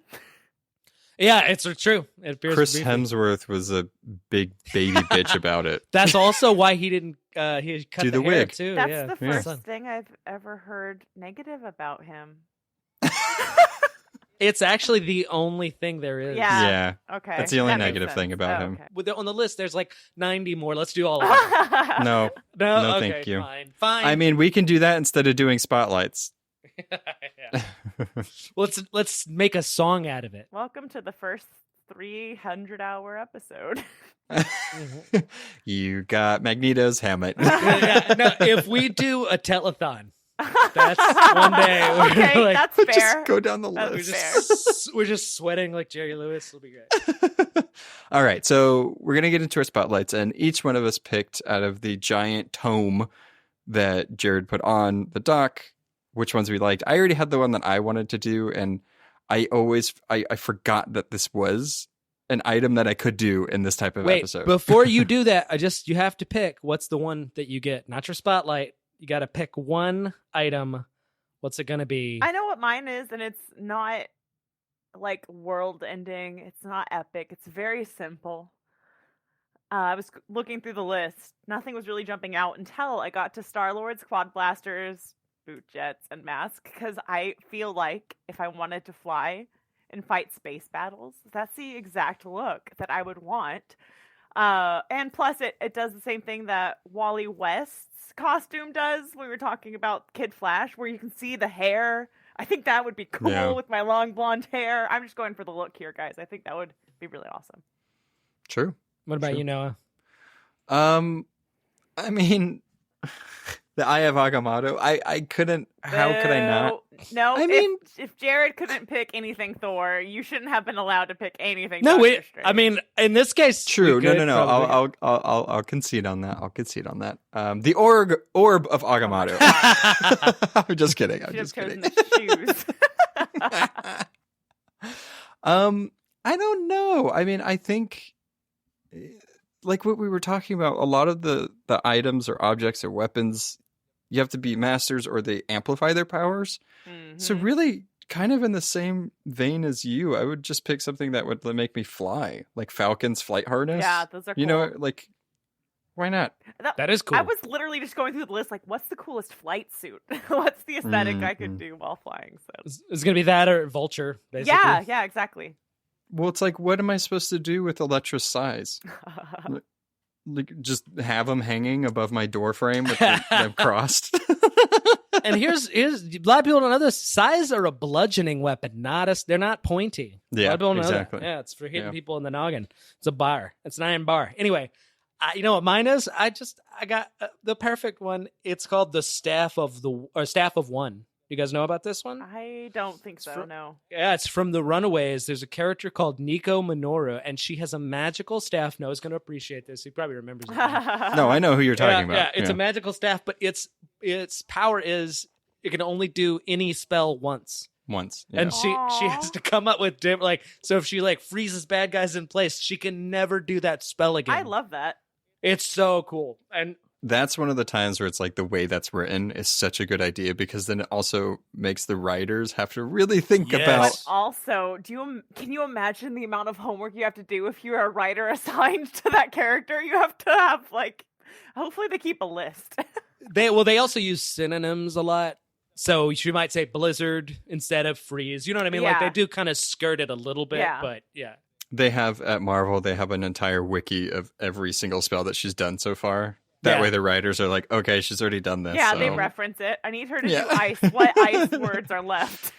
Yeah, it's true. It appears Chris to be Hemsworth was a big baby bitch about it. That's also why he didn't. He cut Do the the hair wig. too. That's yeah. the Yeah. first thing I've ever heard negative about him. It's actually the only thing there is. Yeah. Yeah. Okay. That's the only that makes negative sense. thing about Oh, him. okay. On the list, there's like 90 more. Let's do all of them. No. No, No, okay, thank you. Fine. I mean, we can do that instead of doing spotlights. Yeah. Let's make a song out of it. Welcome to the first 300-hour episode. You got Magneto's helmet. Yeah, no, if we do a telethon, that's one day. We're Okay, like, that's fair. Just go down the That's list. we're just sweating like Jerry Lewis. It'll be great. All right, so we're going to get into our spotlights, and each one of us picked out of the giant tome that Jared put on the dock which ones we liked. I already had the one that I wanted to do, and I forgot that this was an item that I could do in this type of episode. Before you do that, you have to pick what's the one that you get, not your spotlight. You got to pick one item. What's it going to be? I know what mine is, and it's not like world ending. It's not epic. It's very simple. I was looking through the list. Nothing was really jumping out until I got to Star-Lord's quad blasters, boot jets, and mask, because I feel like if I wanted to fly and fight space battles, that's the exact look that I would want. And plus, it does the same thing that Wally West's costume does when we were talking about Kid Flash, where you can see the hair. I think that would be cool with my long blonde hair. I'm just going for the look here, guys. I think that would be really awesome. True. What about you, Noah? I mean, the Eye of Agamotto. I couldn't. How could I not? No, I mean, if Jared couldn't pick anything Thor, you shouldn't have been allowed to pick anything. No, Doctor Strange. I mean, in this case, true. we could No. probably- I'll concede on that. The orb of Agamotto. I'm just kidding. I'm Should have just chosen kidding. the shoes. I don't know. I mean, I think, like what we were talking about, a lot of the items or objects or weapons, you have to be masters or they amplify their powers. Mhm. So really, kind of in the same vein as you. I would just pick something that would make me fly, like Falcon's flight harness. Yeah, those are cool. You know, like, why not? That is cool. I was literally just going through the list, like, what's the coolest flight suit? What's the aesthetic I could do while flying? So it's going to be that or Vulture, basically. Yeah, exactly. Well, it's like, what am I supposed to do with Electra's size? Like, just have them hanging above my door frame with them crossed. And here's a lot of people don't know this. Sais are a bludgeoning weapon, they're not pointy. Yeah, a lot of people know exactly. That. Yeah, it's for hitting people in the noggin. It's a bar. It's an iron bar. Anyway, you know what mine is? I got the perfect one. It's called the Staff of One. You guys know about this one? I don't think so, no. Yeah, it's from The Runaways. There's a character called Nico Minoru, and she has a magical staff. Noah's going to appreciate this. He probably remembers it. No, I know who you're talking about. Yeah, it's a magical staff, but its power is it can only do any spell once. Yeah. And she has to come up with different, so if she freezes bad guys in place, she can never do that spell again. I love that. It's so cool. And that's one of the times where it's like the way that's written is such a good idea, because then it also makes the writers have to really think about. But also, can you imagine the amount of homework you have to do if you're a writer assigned to that character? You have to have hopefully they keep a list. They also use synonyms a lot. So you might say blizzard instead of freeze. You know what I mean? Yeah. They do kind of skirt it a little bit, but yeah. They have at Marvel, they have an entire wiki of every single spell that she's done so far. That way the writers are like, okay, she's already done this. Yeah, so. they reference it. I need her to do ice. What ice words are left?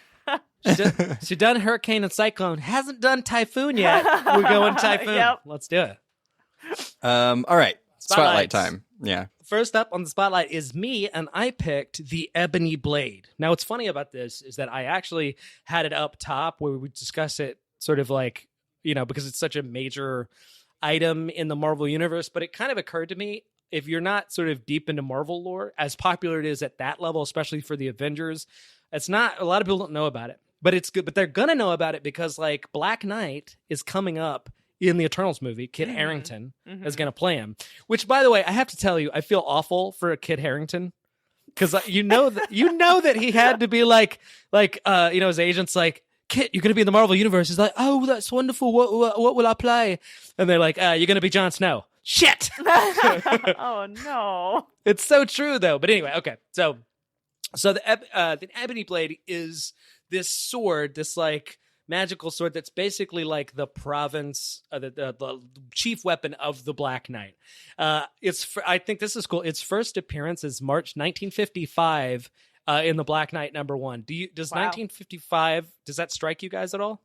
She done hurricane and cyclone. Hasn't done typhoon yet. We're going typhoon. Yep. Let's do it. All right. Spotlight Spotlights. time. Yeah. First up on the spotlight is me, and I picked the Ebony Blade. Now, what's funny about this is that I actually had it up top where we would discuss it sort of because it's such a major item in the Marvel universe, but it kind of occurred to me, if you're not sort of deep into Marvel lore, as popular it is at that level, especially for the Avengers, it's not, a lot of people don't know about it, but it's good. But they're going to know about it because Black Knight is coming up in the Eternals movie. Kit Harington is going to play him, which, by the way, I have to tell you, I feel awful for Kit Harington. Because you know that he had to be his agent's like, Kit, you're going to be in the Marvel universe. He's like, oh, that's wonderful. What will I play? And they're like, you're going to be Jon Snow. Shit. Oh no. It's so true though. But anyway, okay. So the Ebony Blade is this sword, this magical sword that's basically the province, the chief weapon of the Black Knight. I think this is cool. Its first appearance is March 1955 in the Black Knight #1. Does 1955, does that strike you guys at all?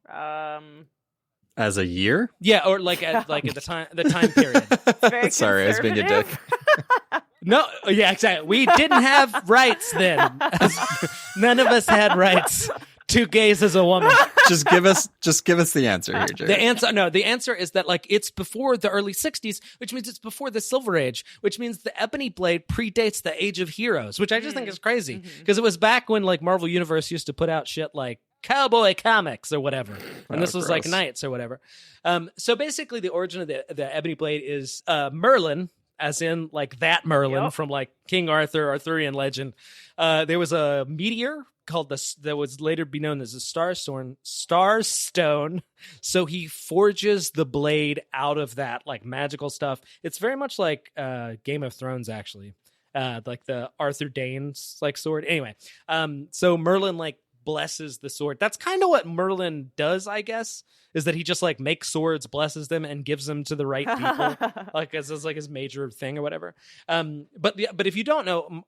As a year? Yeah, or at the time period. Sorry, I was being a dick. No, yeah, exactly. We didn't have rights then. None of us had rights to gaze as a woman. Just give us the answer here, Jared. The answer is that it's before the early 60s, which means it's before the Silver Age, which means the Ebony Blade predates the Age of Heroes, which I just think is crazy because it was back when Marvel Universe used to put out shit like Cowboy Comics or whatever, and this was gross. Knights or whatever. So basically, the origin of the Ebony Blade is Merlin, as in that Merlin from King Arthur, Arthurian legend. There was a meteor called that was later be known as the Starstone. So he forges the blade out of that magical stuff. It's very much like Game of Thrones, actually, the Arthur Dane's sword. Anyway, so Merlin blesses the sword. That's kind of what Merlin does, I guess, is that he just makes swords, blesses them, and gives them to the right people, as his major thing or whatever. But if you don't know,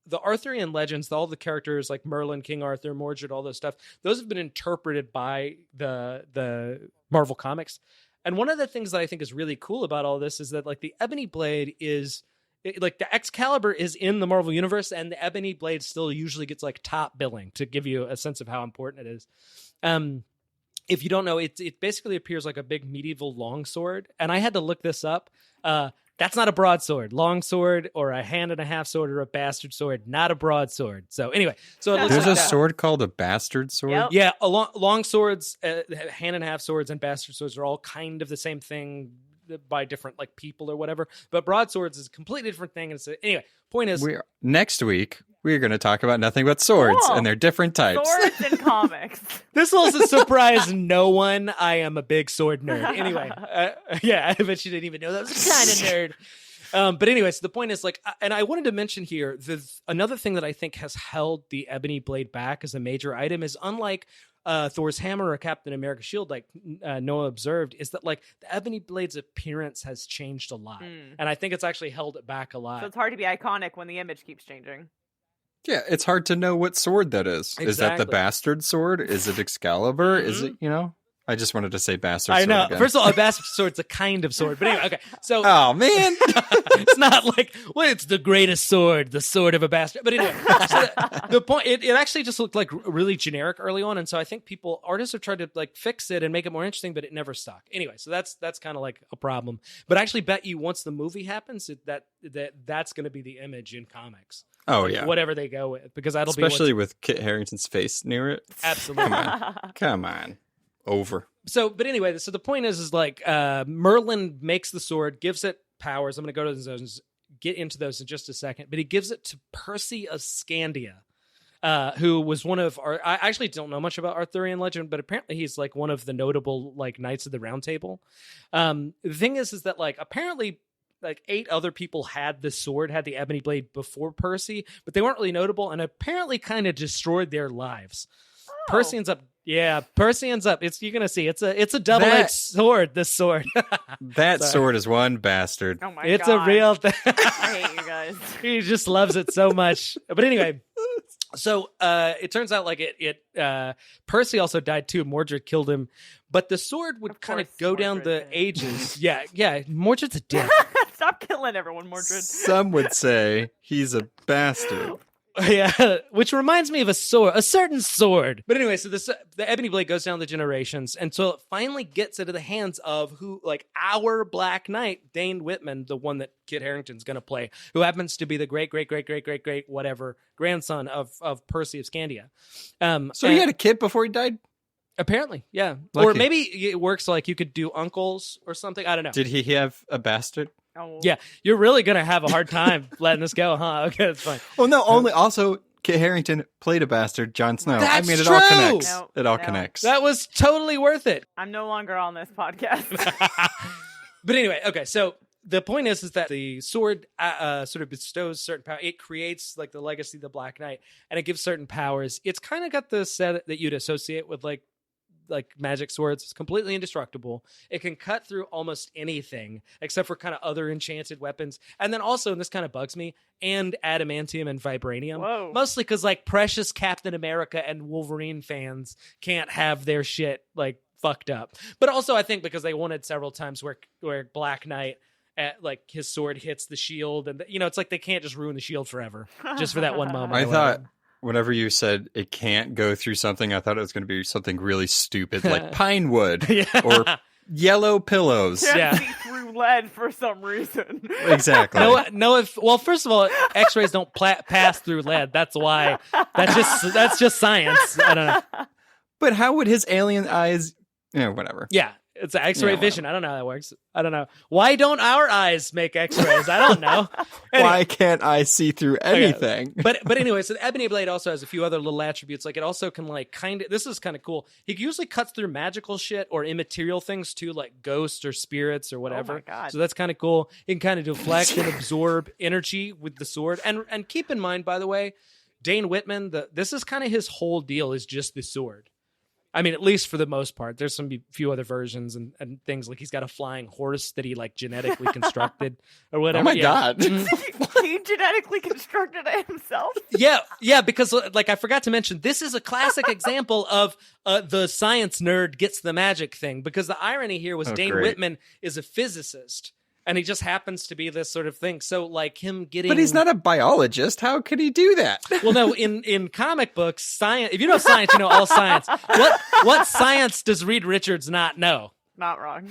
the Arthurian legends, all the characters like Merlin, King Arthur, Mordred, all those stuff, those have been interpreted by the Marvel comics. And one of the things that I think is really cool about all this is that the Ebony Blade is the Excalibur is in the Marvel universe, and the Ebony Blade still usually gets top billing, to give you a sense of how important it is. If you don't know, it basically appears like a big medieval longsword, and I had to look this up. That's not a broadsword. Longsword or a hand and a half sword or a bastard sword, not a broadsword. So anyway, so it looks there's like a sword called a bastard sword. Yep. Yeah, long swords, hand and a half swords, and bastard swords are all kind of the same thing by different people or whatever. But broadswords is a completely different thing. And so anyway, point is, Next week we're going to talk about nothing but swords Cool. and their different types. Swords in comics. This will also surprise no one. I am a big sword nerd. Anyway, yeah, I bet you didn't even know that was a kind of nerd. But anyway, so the point is like, and I wanted to mention here, another thing that I think has held the ebony blade back as a major item is unlike Thor's hammer or Captain America's shield, like Noah observed, is that like the ebony blade's appearance has changed a lot. And I think it's actually held it back a lot. So it's hard to be iconic when the image keeps changing. Yeah, it's hard to know what sword that is. Exactly. Is that the bastard sword? Is it Excalibur? Is it, I just wanted to say bastard sword. I know. Again. First of all, a bastard sword's a kind of sword. But anyway, okay. So oh man, it's not like, well, it's the greatest sword, the sword of a bastard. But anyway, so the point, it actually just looked like really generic early on. And so I think artists have tried to like fix it and make it more interesting, but it never stuck. Anyway, so that's kind of like a problem. But I actually bet you once the movie happens, that's going to be the image in comics. Oh like, yeah, whatever they go with, because that'll especially with Kit Harington's face near it. Absolutely. Come on. Over. So, but anyway, so the point is like Merlin makes the sword, gives it powers. I'm going to go to those, get into those in just a second. But he gives it to Percy of Scandia, who was one of I actually don't know much about Arthurian legend, but apparently he's like one of the notable like Knights of the Round Table. The thing is that like apparently like 8 other people had the sword, had the ebony blade before Percy, but they weren't really notable and apparently kind of destroyed their lives. Oh. Percy ends up. You're gonna see. It's a double-edged sword. This sword. That sword is one bastard. Oh my god! It's a real thing. I hate you guys. He just loves it so much. But anyway, so it turns out like Percy also died too. Mordred killed him, but the sword would kind of go down the ages. Yeah. Mordred's a dick. Stop killing everyone, Mordred. Some would say he's a bastard. Yeah, which reminds me of a certain sword. But anyway, so the ebony blade goes down the generations until it finally gets into the hands of our Black Knight, Dane Whitman, the one that Kit Harington's going to play, who happens to be the great whatever grandson of Percy of Scandia. So he had a kid before he died? Apparently, yeah. Lucky. Or maybe it works like you could do uncles or something. I don't know. Did he have a bastard? Oh. Yeah, you're really going to have a hard time letting this go, huh? Okay, that's fine. Well, no, also Kit Harington played a bastard, Jon Snow. That's it true! all connects. No, it all no. connects. That was totally worth it. I'm no longer on this podcast. But anyway, okay, so the point is that the sword sort of bestows certain power. It creates like the legacy of the Black Knight, and it gives certain powers. It's kind of got the set that you'd associate with like magic swords. It's completely indestructible. It can cut through almost anything except for kind of other enchanted weapons. And then also, and this kind of bugs me, and adamantium and vibranium. Whoa. Mostly because like precious Captain America and Wolverine fans can't have their shit like fucked up. But also I think because they wanted several times where Black Knight like his sword hits the shield, and it's like they can't just ruin the shield forever just for that one moment. I thought whenever you said it can't go through something, I thought it was going to be something really stupid like pine wood or yellow pillows. Can't see through lead for some reason. Exactly. Well, first of all, X-rays don't pass through lead. That's why. That's just science. I don't know. But how would his alien eyes? Whatever. Yeah. It's an X-ray vision. I don't know how that works. I don't know. Why don't our eyes make X-rays? I don't know. Anyway. Why can't I see through anything? Okay. But anyway, so the ebony blade also has a few other little attributes. Like it also can this is kind of cool. He usually cuts through magical shit or immaterial things too, like ghosts or spirits or whatever. Oh my God. So that's kind of cool. He can kind of deflect and absorb energy with the sword. And keep in mind, by the way, Dane Whitman, this is kind of his whole deal is just the sword. I mean, at least for the most part. There's some few other versions and things like he's got a flying horse that he like genetically constructed or whatever. Oh my God. He genetically constructed it himself? Yeah, because like I forgot to mention, this is a classic example of the science nerd gets the magic thing, because the irony here was Dane Whitman is a physicist. And he just happens to be this sort of thing. So, like him getting... But he's not a biologist. How could he do that? Well, no, in comic books, science... If you know science, you know all science. What science does Reed Richards not know? Not wrong.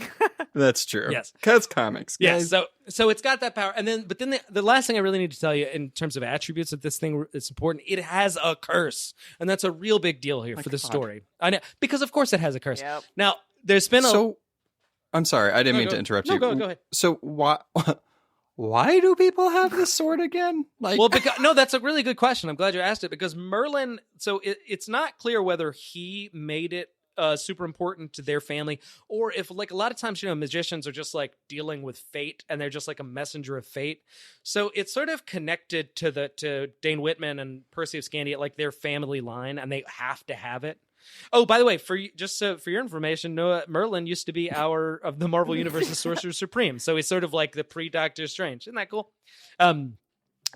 That's true. Yes. Because comics. Yes, so it's got that power. But then the last thing I really need to tell you in terms of attributes of this thing is important. It has a curse. And that's a real big deal here for the story. I know. Because, of course, it has a curse. Yep. Now, there's been I'm sorry, I didn't mean to interrupt you. No, go ahead. So why do people have this sword again? Like, Well, no, that's a really good question. I'm glad you asked it because Merlin. So it's not clear whether he made it super important to their family, or if, like, a lot of times, magicians are just like dealing with fate, and they're just like a messenger of fate. So it's sort of connected to Dane Whitman and Percy of Scandia, like their family line, and they have to have it. Oh, by the way, for your information, Noah, Merlin used to be of the Marvel Universe's Sorcerer Supreme. So he's sort of like the pre-Doctor Strange. Isn't that cool?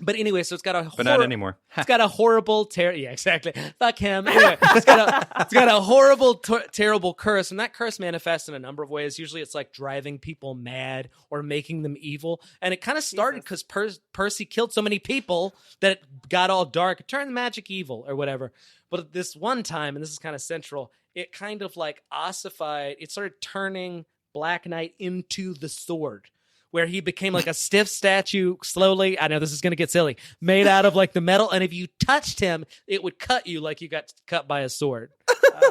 But anyway, so it's got but not anymore. It's got a horrible, yeah, exactly. Fuck him. Anyway, it's got a horrible, terrible curse, and that curse manifests in a number of ways. Usually, it's like driving people mad or making them evil. And it kind of started because Percy killed so many people that it got all dark. It turned magic evil or whatever. But this one time, and this is kind of central, it kind of like ossified. It started turning Black Knight into the sword, where he became like a stiff statue slowly. I know this is going to get silly, made out of like the metal. And if you touched him, it would cut you like you got cut by a sword.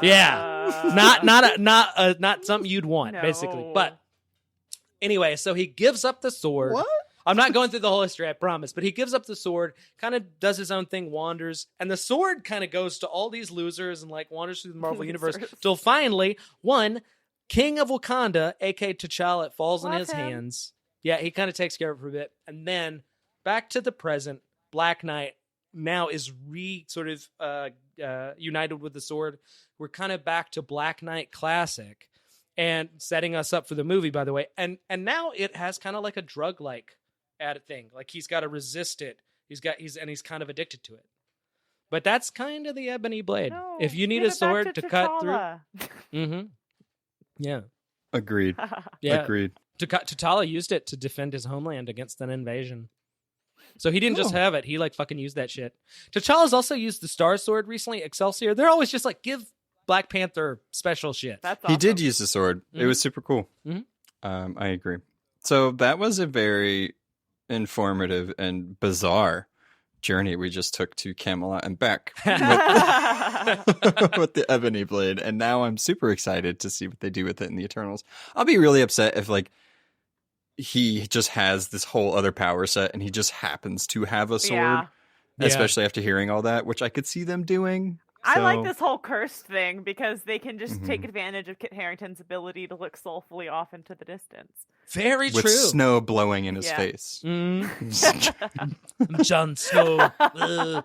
Yeah. Not something you'd want, basically. But anyway, so he gives up the sword. What? I'm not going through the whole history, I promise. But he gives up the sword, kind of does his own thing, wanders. And the sword kind of goes to all these losers and like wanders through the Marvel Universe till finally King of Wakanda, a.k.a. T'Challa, falls in his hands. Yeah, he kind of takes care of it for a bit. And then back to the present, Black Knight now is united with the sword. We're kind of back to Black Knight Classic and setting us up for the movie, by the way. And now it has kind of like a drug-like added thing. Like he's got to resist it. He's kind of addicted to it. But that's kind of the Ebony Blade. No, if you need a sword to cut through. Mm-hmm. Yeah. Agreed. Yeah. Agreed. T'Challa used it to defend his homeland against an invasion. So he didn't just have it. He like fucking used that shit. T'Challa's also used the Star Sword recently, Excelsior. They're always just like, give Black Panther special shit. That's awesome. He did use the sword. Mm-hmm. It was super cool. Mm-hmm. I agree. So that was a very informative and bizarre journey we just took to Camelot and back with the Ebony Blade. And now I'm super excited to see what they do with it in the Eternals. I'll be really upset if like he just has this whole other power set and he just happens to have a sword, especially after hearing all that, which I could see them doing. I like this whole cursed thing because they can just take advantage of Kit Harington's ability to look soulfully off into the distance. Very with true. Snow blowing in his face. I'm Jon Snow.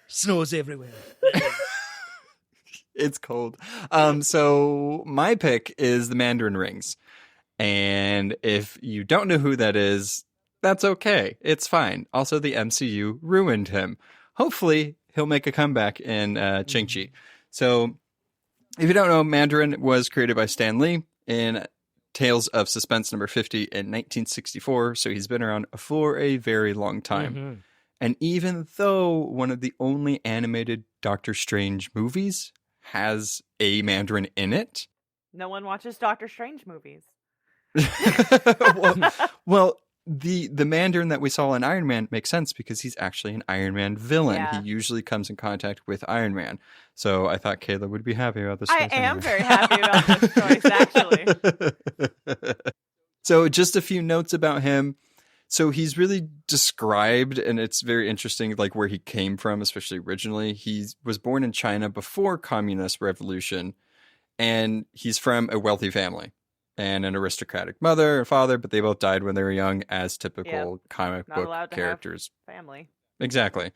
Snow's everywhere. It's cold. So my pick is the Mandarin Rings. And if you don't know who that is, that's okay. It's fine. Also, the MCU ruined him. Hopefully, he'll make a comeback in Shang-Chi. So, if you don't know, Mandarin was created by Stan Lee in Tales of Suspense number 50 in 1964. So, he's been around for a very long time. Mm-hmm. And even though one of the only animated Doctor Strange movies has a Mandarin in it, no one watches Doctor Strange movies. well, the Mandarin that we saw in Iron Man makes sense because he's actually an Iron Man villain. Yeah. He usually comes in contact with Iron Man. So I thought Kayla would be happy about this choice. I am very happy about this choice, actually. So just a few notes about him. So he's really described, and it's very interesting, like where he came from, especially originally. He was born in China before Communist Revolution, and he's from a wealthy family and an aristocratic mother and father, but they both died when they were young, as typical comic book characters. Family. Exactly.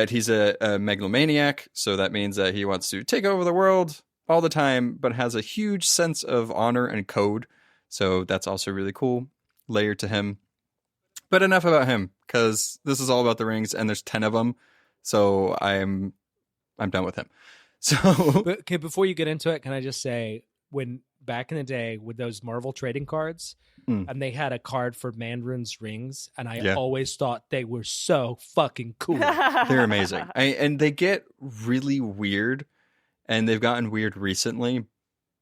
He's a megalomaniac, so that means that he wants to take over the world all the time, but has a huge sense of honor and code. So that's also really cool layer to him. But enough about him, because this is all about the rings, and there's 10 of them. So I'm done with him. So, okay, before you get into it, can I just say, when back in the day with those Marvel trading cards, and they had a card for Mandarin's rings, and I always thought they were so fucking cool. They're amazing. And they get really weird, and they've gotten weird recently,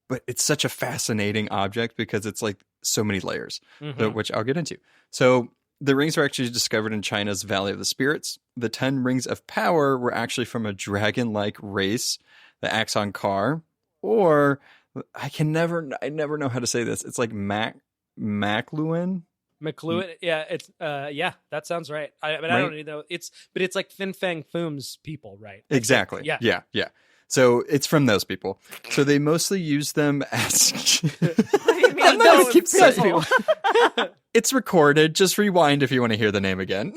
but it's such a fascinating object because it's like so many layers, which I'll get into. So the rings were actually discovered in China's Valley of the Spirits. The 10 rings of power were actually from a dragon-like race, the Axon Kar, or I never know how to say this. It's like Makluan. McLuhan. Yeah, it's that sounds right. I Right? don't even know. It's like Fin Fang Foom's people, right? That's Exactly. it. Yeah. Yeah. So it's from those people. So they mostly use them as. What do you mean I'm not gonna those keep saying people? It's recorded. Just rewind if you want to hear the name again.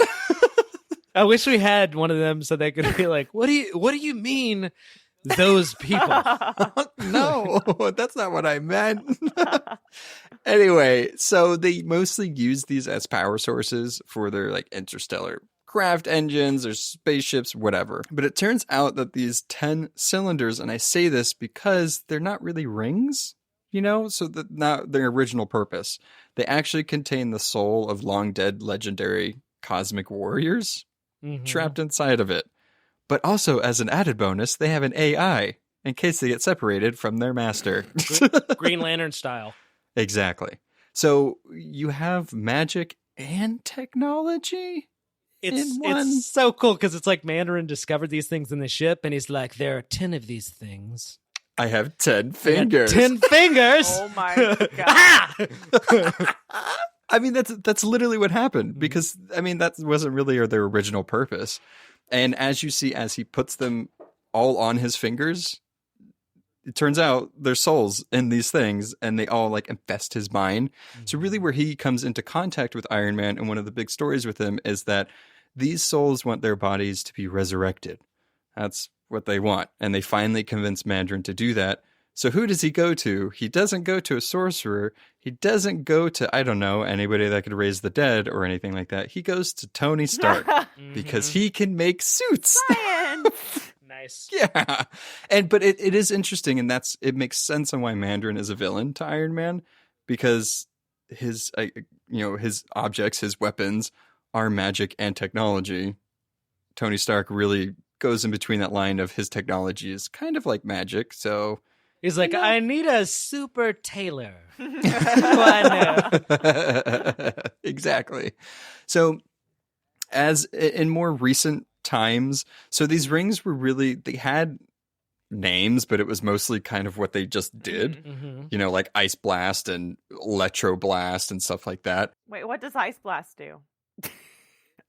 I wish we had one of them so they could be like, what do you mean those people? No, that's not what I meant. Anyway, so they mostly use these as power sources for their like interstellar craft engines or spaceships, whatever. But it turns out that these 10 cylinders, and I say this because they're not really rings, so that not their original purpose. They actually contain the soul of long dead legendary cosmic warriors trapped inside of it. But also, as an added bonus, they have an AI in case they get separated from their master. Green Lantern style. Exactly. So you have magic and technology in one. It's so cool because it's like Mandarin discovered these things in the ship, and he's like, there are 10 of these things. I have 10 fingers. 10 fingers. Oh my god. I mean, that's literally what happened because, I mean, that wasn't really their original purpose. And as you see, as he puts them all on his fingers, it turns out there's souls in these things and they all like infest his mind. So really where he comes into contact with Iron Man, and one of the big stories with him is that these souls want their bodies to be resurrected. That's what they want. And they finally convince Mandarin to do that. So who does he go to? He doesn't go to a sorcerer. He doesn't go to, I don't know, anybody that could raise the dead or anything like that. He goes to Tony Stark because he can make suits. Science. Nice. Yeah. But it is interesting, and it makes sense on why Mandarin is a villain to Iron Man, because his his objects, his weapons are magic and technology. Tony Stark really goes in between that line of his technology is kind of like magic, so he's like, I need a super tailor. I know. Exactly. So as in more recent times, so these rings were really, they had names, but it was mostly kind of what they just did, like Ice Blast and Electro Blast and stuff like that. Wait, what does Ice Blast do?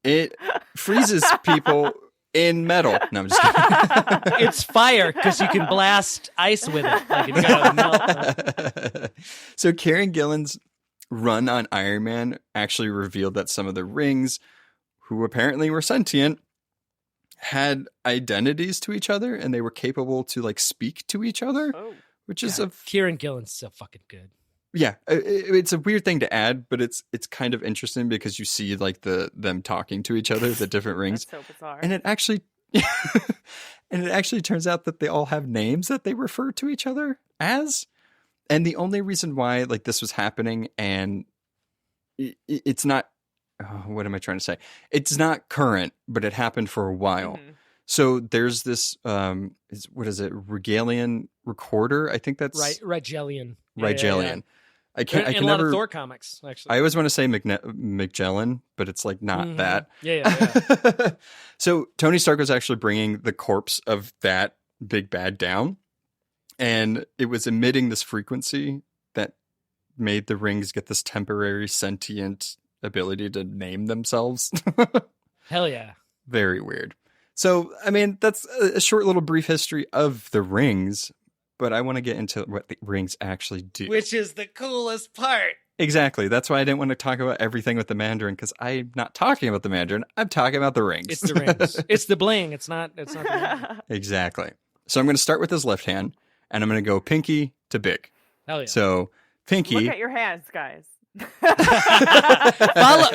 It freezes people in metal. No, I'm just kidding. It's fire because you can blast ice with it. Like, you gotta melt. So Kieran Gillen's run on Iron Man actually revealed that some of the rings, who apparently were sentient, had identities to each other, and they were capable to like speak to each other, which is Kieran Gillen's so fucking good. Yeah, it's a weird thing to add, but it's kind of interesting because you see like them talking to each other, the different rings. That's so bizarre. And it actually turns out that they all have names that they refer to each other as. And the only reason why like this was happening, and it's not, what am I trying to say? It's not current, but it happened for a while. So there's this, what is it? Regalian recorder. I think that's Rigelian. Rigelian. I In a lot of Thor comics, actually. I always want to say Magellan, but it's like not that. Yeah. So Tony Stark was actually bringing the corpse of that big bad down, and it was emitting this frequency that made the rings get this temporary sentient ability to name themselves. Hell yeah. Very weird. So, I mean, that's a short little brief history of the rings, but I want to get into what the rings actually do. Which is the coolest part. Exactly. That's why I didn't want to talk about everything with the Mandarin, because I'm not talking about the Mandarin. I'm talking about the rings. It's the rings. It's the bling. It's not the Mandarin. Exactly. So I'm going to start with his left hand, and I'm going to go pinky to big. Hell yeah. So pinky. Look at your hands, guys.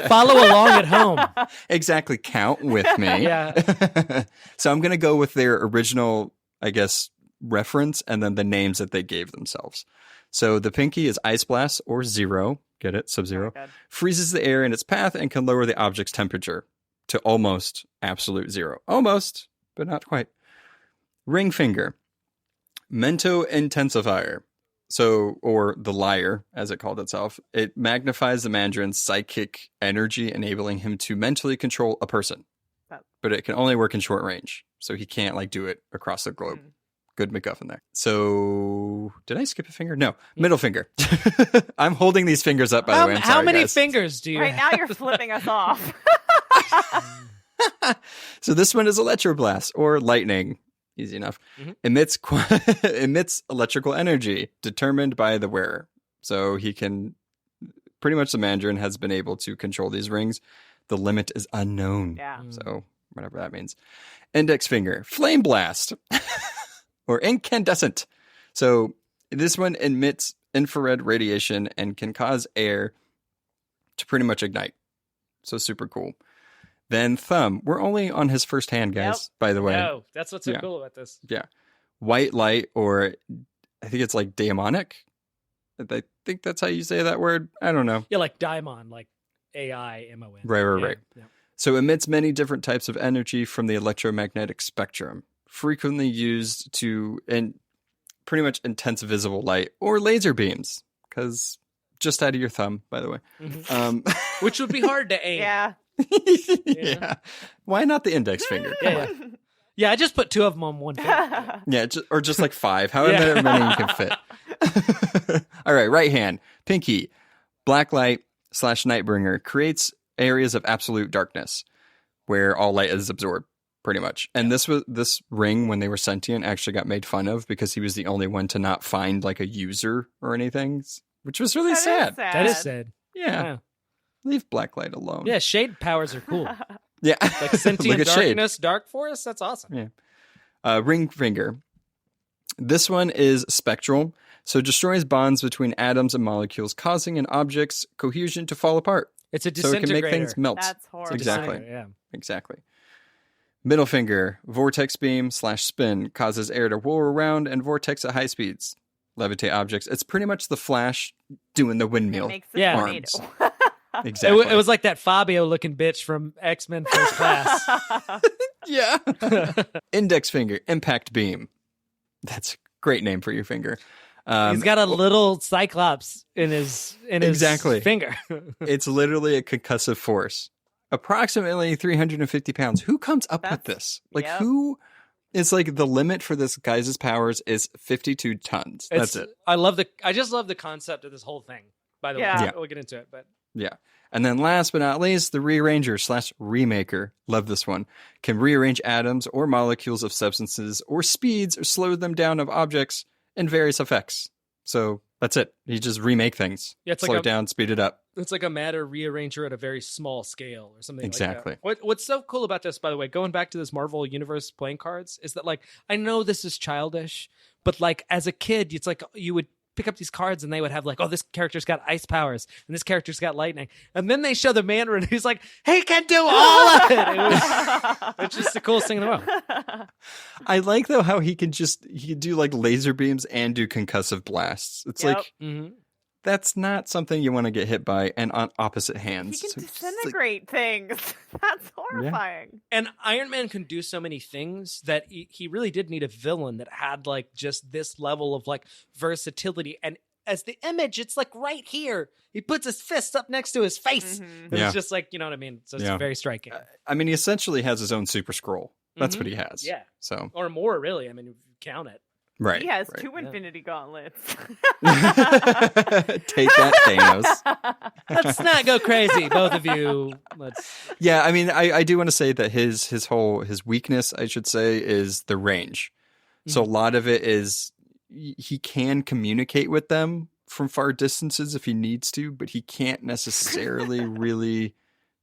follow along at home. Exactly. Count with me. Yeah. So I'm going to go with their original, I guess, reference and then the names that they gave themselves. So the pinky is Ice Blast or Zero. Get it? Sub-Zero. Oh, freezes the air in its path and can lower the object's temperature to almost absolute zero. Almost, but not quite. Ring Finger. Mento Intensifier. So, or the Liar, as it called itself. It magnifies the Mandarin's psychic energy, enabling him to mentally control a person. But it can only work in short range. So he can't like do it across the globe. Good MacGuffin there. So, did I skip a finger? No, middle finger. I'm holding these fingers up, by the way. I'm How sorry, many guys. fingers do you Right have? now you're flipping us off. So this one is electroblast or lightning. Easy enough. Emits emits electrical energy determined by the wearer. So he can pretty much the Mandarin has been able to control these rings. The limit is unknown. Yeah. So whatever that means. Index finger, flame blast or incandescent. So this one emits infrared radiation and can cause air to pretty much ignite. So super cool. Then thumb. We're only on his first hand, guys, by the way. No, that's what's so cool about this. Yeah. White light, or I think it's like daemonic. I think that's how you say that word. I don't know. Yeah, like Daimon, like AIMON. Right. Yeah. So emits many different types of energy from the electromagnetic spectrum, frequently used to pretty much intense visible light or laser beams, because just out of your thumb, by the way. Which would be hard to aim. Yeah. Yeah. Why not the index finger? Yeah. Yeah, I just put 2 of them on one finger. Yeah, or just like 5, however many you can fit. All right, right hand, pinky, black light / Nightbringer creates areas of absolute darkness where all light is absorbed, pretty much. And this ring, when they were sentient, actually got made fun of because he was the only one to not find like a user or anything, which was really sad. That is sad. Yeah. Leave black light alone. Yeah, shade powers are cool. Yeah. Like sentient Look at Shade. darkness, dark forest, that's awesome. Yeah. Ring finger. This one is spectral, so destroys bonds between atoms and molecules, causing an object's cohesion to fall apart. It's a So it disintegrator. can make things melt. That's horrible. Exactly. Yeah. Exactly. Middle finger, vortex beam / spin, causes air to whirl around and vortex at high speeds. Levitate objects. It's pretty much the Flash doing the windmill. Makes the Yeah. tornado. Exactly. It was like that Fabio looking bitch from X-Men First Class. Yeah. Index finger, impact beam. That's a great name for your finger. He's got a little cyclops in his Exactly. finger. It's literally a concussive force. Approximately 350 pounds. Who comes up with this? Like, who? It's like the limit for this guy's powers is 52 tons. That's it. I just love the concept of this whole thing, by the way. Yeah. We'll get into it, but Yeah. And then last but not least, the rearranger / remaker. Love this one. Can rearrange atoms or molecules of substances or speeds or slow them down of objects and various effects. So that's it. You just remake things. Yeah, it's slow like it down, speed it up. it's like a matter rearranger at a very small scale or something Exactly. like that. What's so cool about this, by the way, going back to this Marvel Universe playing cards, is that, like, I know this is childish, but like as a kid, it's like you would pick up these cards and they would have like, oh, this character's got ice powers and this character's got lightning. And then they show the Mandarin who's like, he can do all of it. It's just the coolest thing in the world. I like, though, how he can do like laser beams and do concussive blasts. It's like, that's not something you want to get hit by and on opposite hands. He can So it's just disintegrate things. That's horrifying. And Iron Man can do so many things that he really did need a villain that had like just this level of like versatility. And as the image, it's like right here. He puts his fist up next to his face. And it's just like, you know what I mean? So it's very striking. I mean, he essentially has his own super scroll. That's what he has. Yeah. So, or more, really. I mean, if you count it. right. He has right. 2 Infinity Gauntlets. Take that, Thanos. Let's not go crazy, both of you. Yeah, I mean, I do want to say that his weakness, I should say, is the range. So a lot of it is he can communicate with them from far distances if he needs to, but he can't necessarily really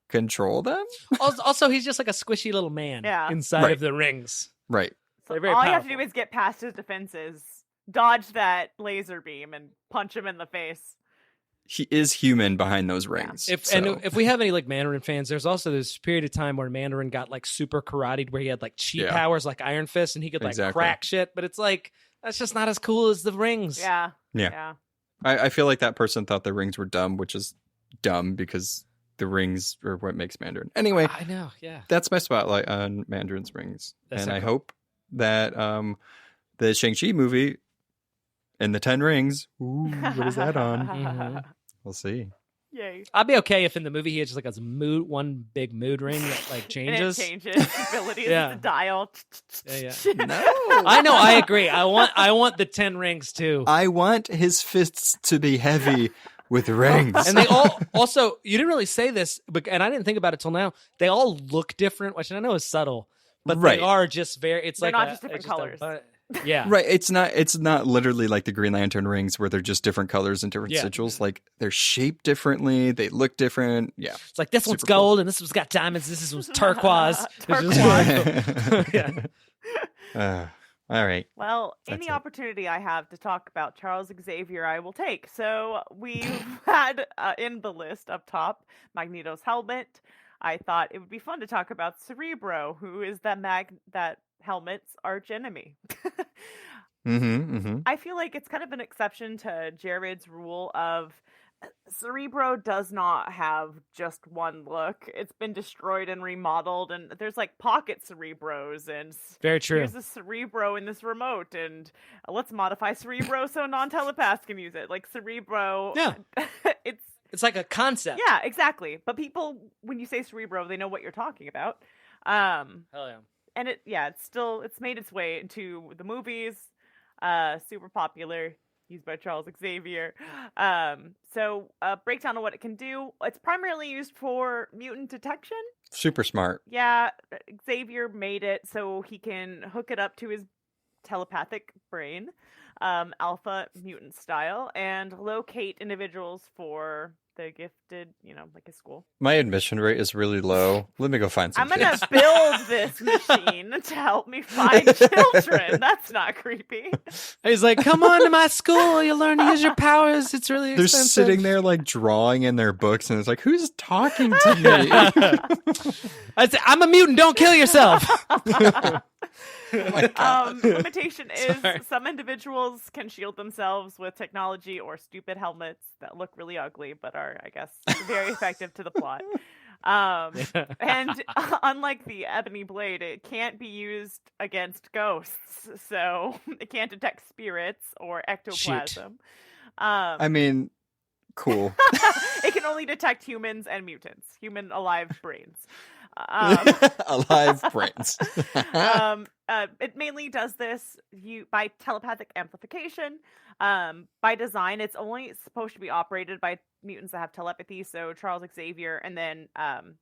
control them. Also, he's just like a squishy little man inside of the rings. Right. So They're very all you powerful. have to do is get past his defenses, dodge that laser beam, and punch him in the face. He is human behind those rings. And if we have any like Mandarin fans, there's also this period of time where Mandarin got like super karate'd, where he had like chi powers like Iron Fist, and he could like crack shit. But it's like, that's just not as cool as the rings. Yeah. I feel like that person thought the rings were dumb, which is dumb because the rings are what makes Mandarin. Anyway, I know. Yeah, that's my spotlight on Mandarin's rings, That's and so I cool. hope that the Shang-Chi movie and the 10 Rings. Ooh, what is that on? We'll see. Yay. I'd be okay if in the movie he had just like a one big mood ring that like changes. And it changes abilities Yeah. to dial. Yeah. No. I know, I agree. I want the 10 rings too. I want his fists to be heavy with rings. And they all also, you didn't really say this, but and I didn't think about it till now. They all look different, which I know is subtle, but Right. they are just very. It's They're like not just different it's colors. Yeah, Right, it's not literally like the Green Lantern rings where they're just different colors and different Yeah. sigils. Like they're shaped differently, they look different. Yeah. It's like this one's Super cool. gold and this one's got diamonds. This one's turquoise. Yeah. All right. Well, That's any it. opportunity I have to talk about Charles Xavier, I will take. So we've had in the list up top Magneto's helmet. I thought it would be fun to talk about Cerebro, who is that helmet's arch enemy. I feel like it's kind of an exception to Jared's rule of Cerebro does not have just one look. It's been destroyed and remodeled, and there's like pocket Cerebros, and Very true. here's a Cerebro in this remote, and let's modify Cerebro so non-telepaths can use it. Like Cerebro, Yeah. it's It's like a concept. yeah, exactly. But people, when you say Cerebro, they know what you're talking about. Hell yeah. And it's made its way into the movies. Super popular, used by Charles Xavier. So breakdown of what it can do. It's primarily used for mutant detection. Super smart. Yeah, Xavier made it so he can hook it up to his telepathic brain, alpha mutant style, and locate individuals for the gifted, like a school. My admission rate is really low. Let me go find some I'm gonna kids. build this machine to help me find children. That's not creepy. He's like, come on to my school. You'll learn to use your powers. It's really They're expensive. sitting there like drawing in their books, and it's like, who's talking to me? I say, I'm a mutant. Don't kill yourself. Limitation is Sorry. some individuals can shield themselves with technology or stupid helmets that look really ugly but are, I guess, very effective to the plot. And unlike the ebony blade, it can't be used against ghosts, so it can't detect spirits or ectoplasm. I mean, cool. It can only detect humans and mutants, human alive brains. Alive brains. It mainly does this by telepathic amplification. By design, it's only supposed to be operated by mutants that have telepathy. So Charles Xavier, and then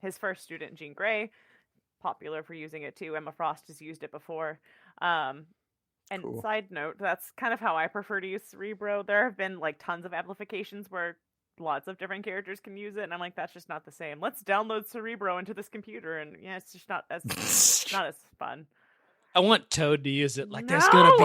his first student, Jean Grey, popular for using it too. Emma Frost has used it before. And Cool. Side note, that's kind of how I prefer to use Cerebro. There have been like tons of amplifications where lots of different characters can use it, and I'm like, that's just not the same. Let's download Cerebro into this computer, and yeah, it's just not as fun. I want Toad to use it. Like there's No!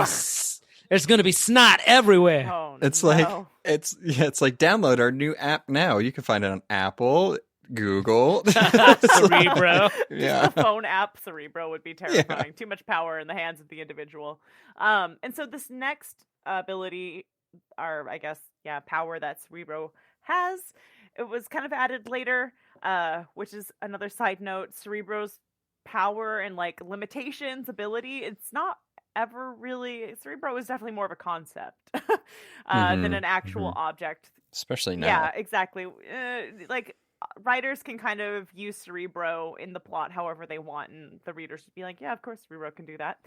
gonna be snot everywhere. Oh, It's no. like it's like download our new app now. You can find it on Apple, Google, Cerebro. Yeah. The phone app Cerebro would be terrifying. Too much power in the hands of the individual. And so this next ability, or I guess, power that Cerebro has, it was kind of added later, which is another side note. Cerebro's power and like limitations, ability, it's not ever really. Cerebro is definitely more of a concept than an actual object. Especially now. Yeah, exactly. Like writers can kind of use Cerebro in the plot however they want, and the readers would be like, yeah, of course Cerebro can do that.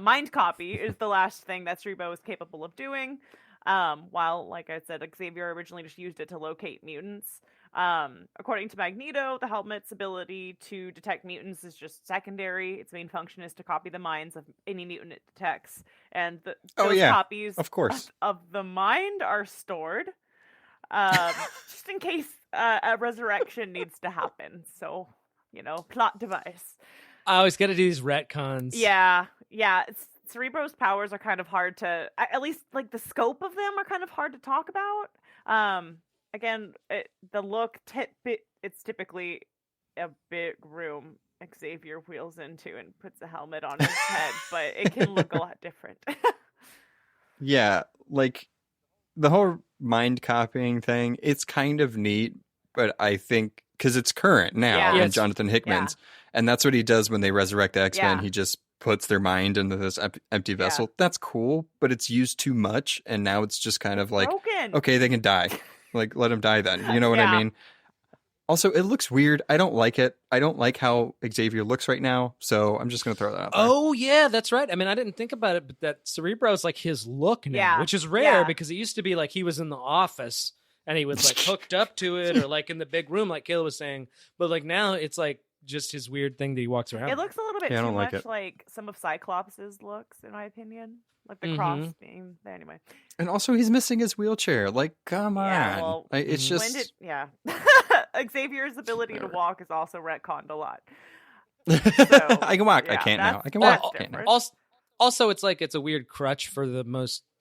Mind copy is the last thing that Cerebro is capable of doing. While, like I said, Xavier originally just used it to locate mutants. According to Magneto, the helmet's ability to detect mutants is just secondary. Its main function is to copy the minds of any mutant it detects. And those copies of course. of the mind are stored just in case a resurrection needs to happen. So, plot device. I always got to do these retcons. Yeah. Cerebro's powers are kind of hard to, at least like the scope of them are kind of hard to talk about. Again, the look, it's typically a big room Xavier wheels into and puts a helmet on his head, but it can look a lot different. Yeah, like the whole mind copying thing, it's kind of neat, but I think because it's current now Yeah. in Yes. Jonathan Hickman's, and that's what he does when they resurrect the X-Men. Yeah. He just puts their mind into this empty vessel. That's cool, but it's used too much, and now it's just kind of like, Broken. okay, they can die. Like, let him die then. You know what I mean? Also, it looks weird. I don't like it. I don't like how Xavier looks right now. So I'm just going to throw that out there. Oh, yeah, that's right. I mean, I didn't think about it, but that Cerebro is like his look now, which is rare because it used to be like he was in the office and he was like hooked up to it or like in the big room, like Kayla was saying. But like now it's like just his weird thing that he walks around. It looks a little bit Yeah, I too don't like much it. like some of Cyclops' looks, in my opinion. Like the cross being there anyway. And also, he's missing his wheelchair. Like, come on. Yeah, well, It's just... Xavier's ability to walk is also retconned a lot. So, I can walk. I can't now. I can walk. that's I can't now. different. Also, it's like it's a weird crutch for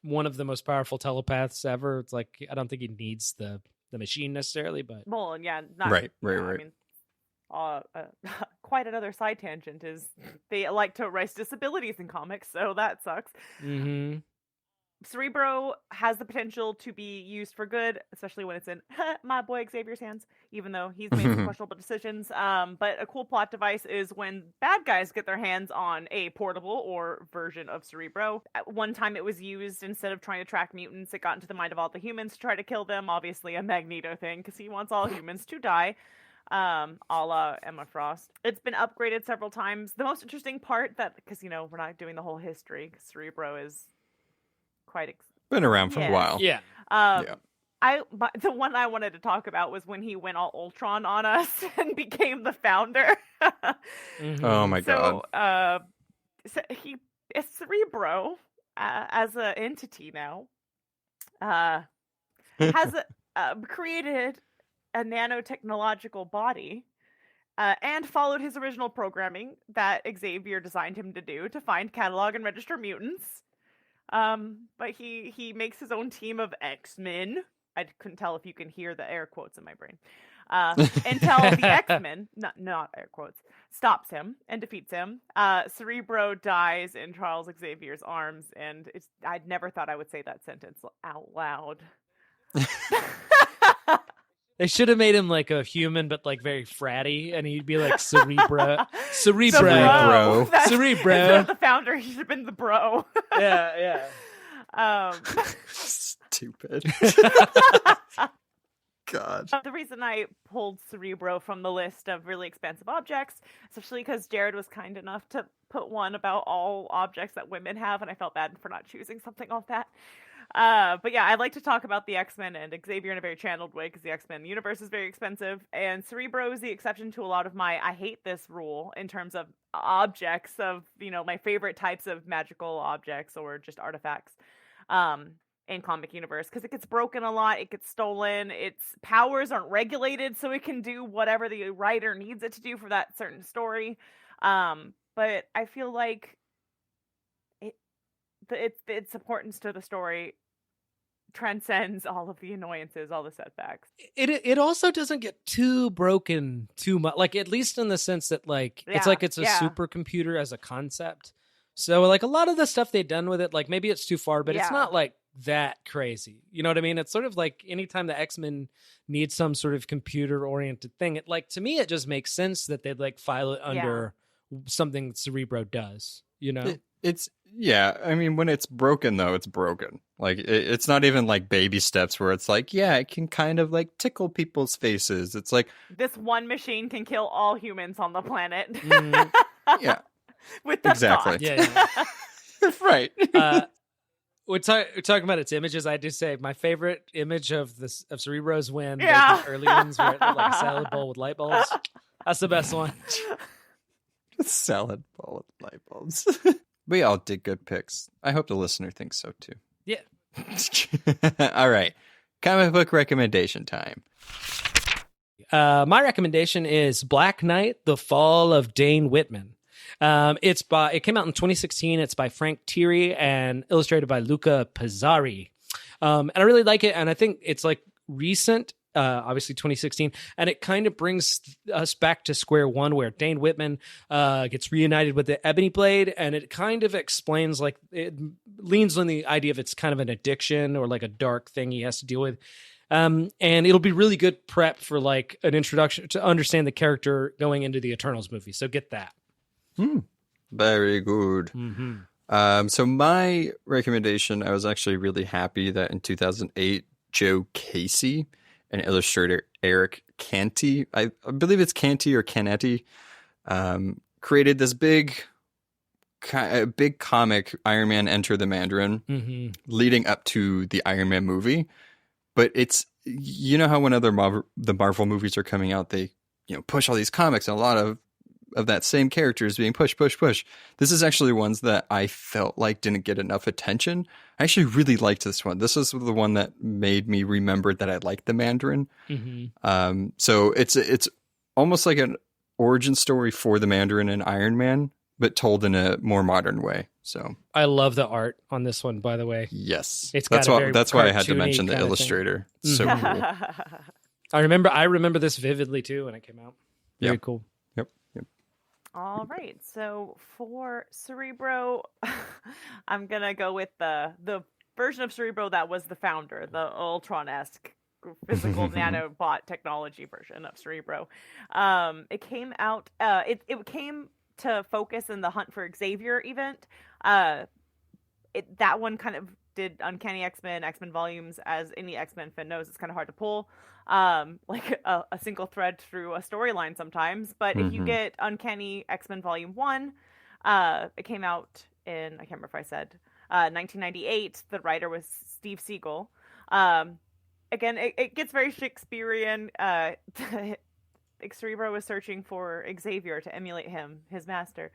one of the most powerful telepaths ever. It's like I don't think he needs the machine necessarily, but Well, and yeah, not, Right. I mean, quite another side tangent is they like to erase disabilities in comics, so that sucks. Cerebro has the potential to be used for good, especially when it's in my boy Xavier's hands, even though he's made some questionable decisions. But a cool plot device is when bad guys get their hands on a portable or version of Cerebro. At one time it was used instead of trying to track mutants. It got into the mind of all the humans to try to kill them. Obviously a Magneto thing, because he wants all humans to die. A la Emma Frost. It's been upgraded several times. The most interesting part because, you know, we're not doing the whole history, because Cerebro is quite Been around for a while. yeah. But the one I wanted to talk about was when he went all Ultron on us and became the founder. Oh my god. So he is Cerebro as an entity now. Has created a nanotechnological body and followed his original programming that Xavier designed him to do to find, catalog, and register mutants. But he makes his own team of X-Men. I couldn't tell if you can hear the air quotes in my brain. Until the X-Men, not air quotes, stops him and defeats him. Cerebro dies in Charles Xavier's arms, and I'd never thought I would say that sentence out loud. They should have made him like a human, but like very fratty, and he'd be like Cerebro. Cerebro. The founder, he should have been the bro. Yeah. Stupid. God. The reason I pulled Cerebro from the list of really expensive objects, especially because Jared was kind enough to put one about all objects that women have, and I felt bad for not choosing something off that. But yeah, I'd like to talk about the X-Men and Xavier in a very channeled way, because the X-Men universe is very expensive, and Cerebro is the exception to a lot of my I hate this rule in terms of objects of, you know, my favorite types of magical objects or just artifacts in comic universe, because it gets broken a lot, it gets stolen, its powers aren't regulated, so it can do whatever the writer needs it to do for that certain story. But I feel like its importance to the story transcends all of the annoyances, all the setbacks. It also doesn't get too broken too much, like at least in the sense that like it's a supercomputer as a concept. So like a lot of the stuff they've done with it, like maybe it's too far, but it's not like that crazy. You know what I mean? It's sort of like anytime the X-Men need some sort of computer oriented thing, it like to me it just makes sense that they'd like file it under something Cerebro does. You know? I mean, when it's broken, though, it's broken. Like, it's not even like baby steps where it's like, yeah, it can kind of like tickle people's faces. It's like, this one machine can kill all humans on the planet. Yeah. With the thought. Yeah. Right. We're talking about its images. I do say my favorite image of Cerebro is when the early ones were like a salad bowl with light bulbs. That's the best one. Salad bowl with light bulbs. We all did good picks. I hope the listener thinks so too. Yeah. All right. Comic book recommendation time. My recommendation is Black Knight: The Fall of Dane Whitman. It came out in 2016. It's by Frank Thierry and illustrated by Luca Pizzari. And I really like it. And I think it's like recent, obviously 2016. And it kind of brings us back to square one where Dane Whitman gets reunited with the Ebony Blade. And it kind of explains, like, it leans on the idea of it's kind of an addiction or like a dark thing he has to deal with. And it'll be really good prep for like an introduction to understand the character going into the Eternals movie. So get that. Very good. So my recommendation, I was actually really happy that in 2008, Joe Casey and illustrator Eric Canty, I believe it's Canty or Canetti, created this big comic, Iron Man Enter the Mandarin, leading up to the Iron Man movie. But it's, you know how when the Marvel movies are coming out, they push all these comics, and a lot of that same character is being push. This is actually ones that I felt like didn't get enough attention. I actually really liked this one. This is the one that made me remember that I liked the Mandarin. So it's almost like an origin story for the Mandarin and Iron Man, but told in a more modern way. So I love the art on this one, by the way. Yes, that's why I had to mention the illustrator. So cool. I remember this vividly too when it came out. Very cool. All right, so for Cerebro, I'm gonna go with the version of Cerebro that was the founder, the Ultron-esque physical nanobot technology version of Cerebro. It came out. It came to focus in the Hunt for Xavier event. That one kind of did Uncanny X-Men volumes. As any X-Men fan knows, it's kind of hard to pull like a single thread through a storyline sometimes. But if you get Uncanny X-Men Volume 1, it came out in, I can't remember if I said, 1998. The writer was Steve Siegel. Again, it gets very Shakespearean. Cerebro was searching for Xavier to emulate him, his master.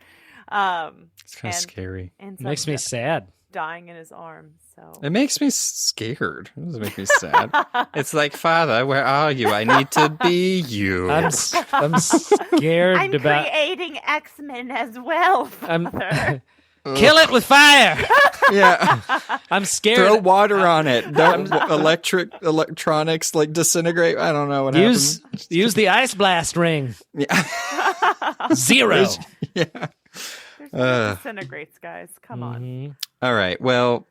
It's kind of scary. It makes me sad. Dying in his arms. So it makes me scared. It doesn't make me sad. It's like, Father, where are you? I need to be you. I'm scared. I'm creating X-Men as well. Kill it with fire. Yeah. I'm scared. Throw water on it. Don't electronics like disintegrate. I don't know what happens. Use the ice blast ring. Yeah. 0. Yeah. Disintegrates, guys. Come on. All right. Well,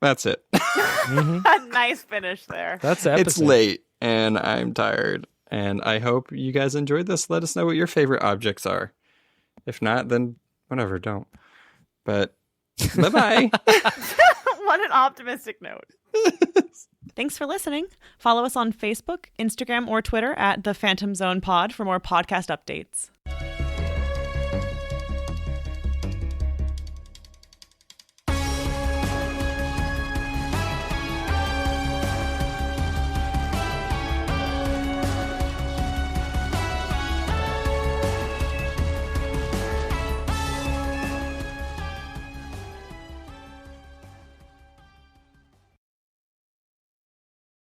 that's it. A nice finish there. That's episode. It's late and I'm tired. And I hope you guys enjoyed this. Let us know what your favorite objects are. If not, then whatever, don't. But bye-bye. What an optimistic note. Thanks for listening. Follow us on Facebook, Instagram, or Twitter at The Phantom Zone Pod for more podcast updates.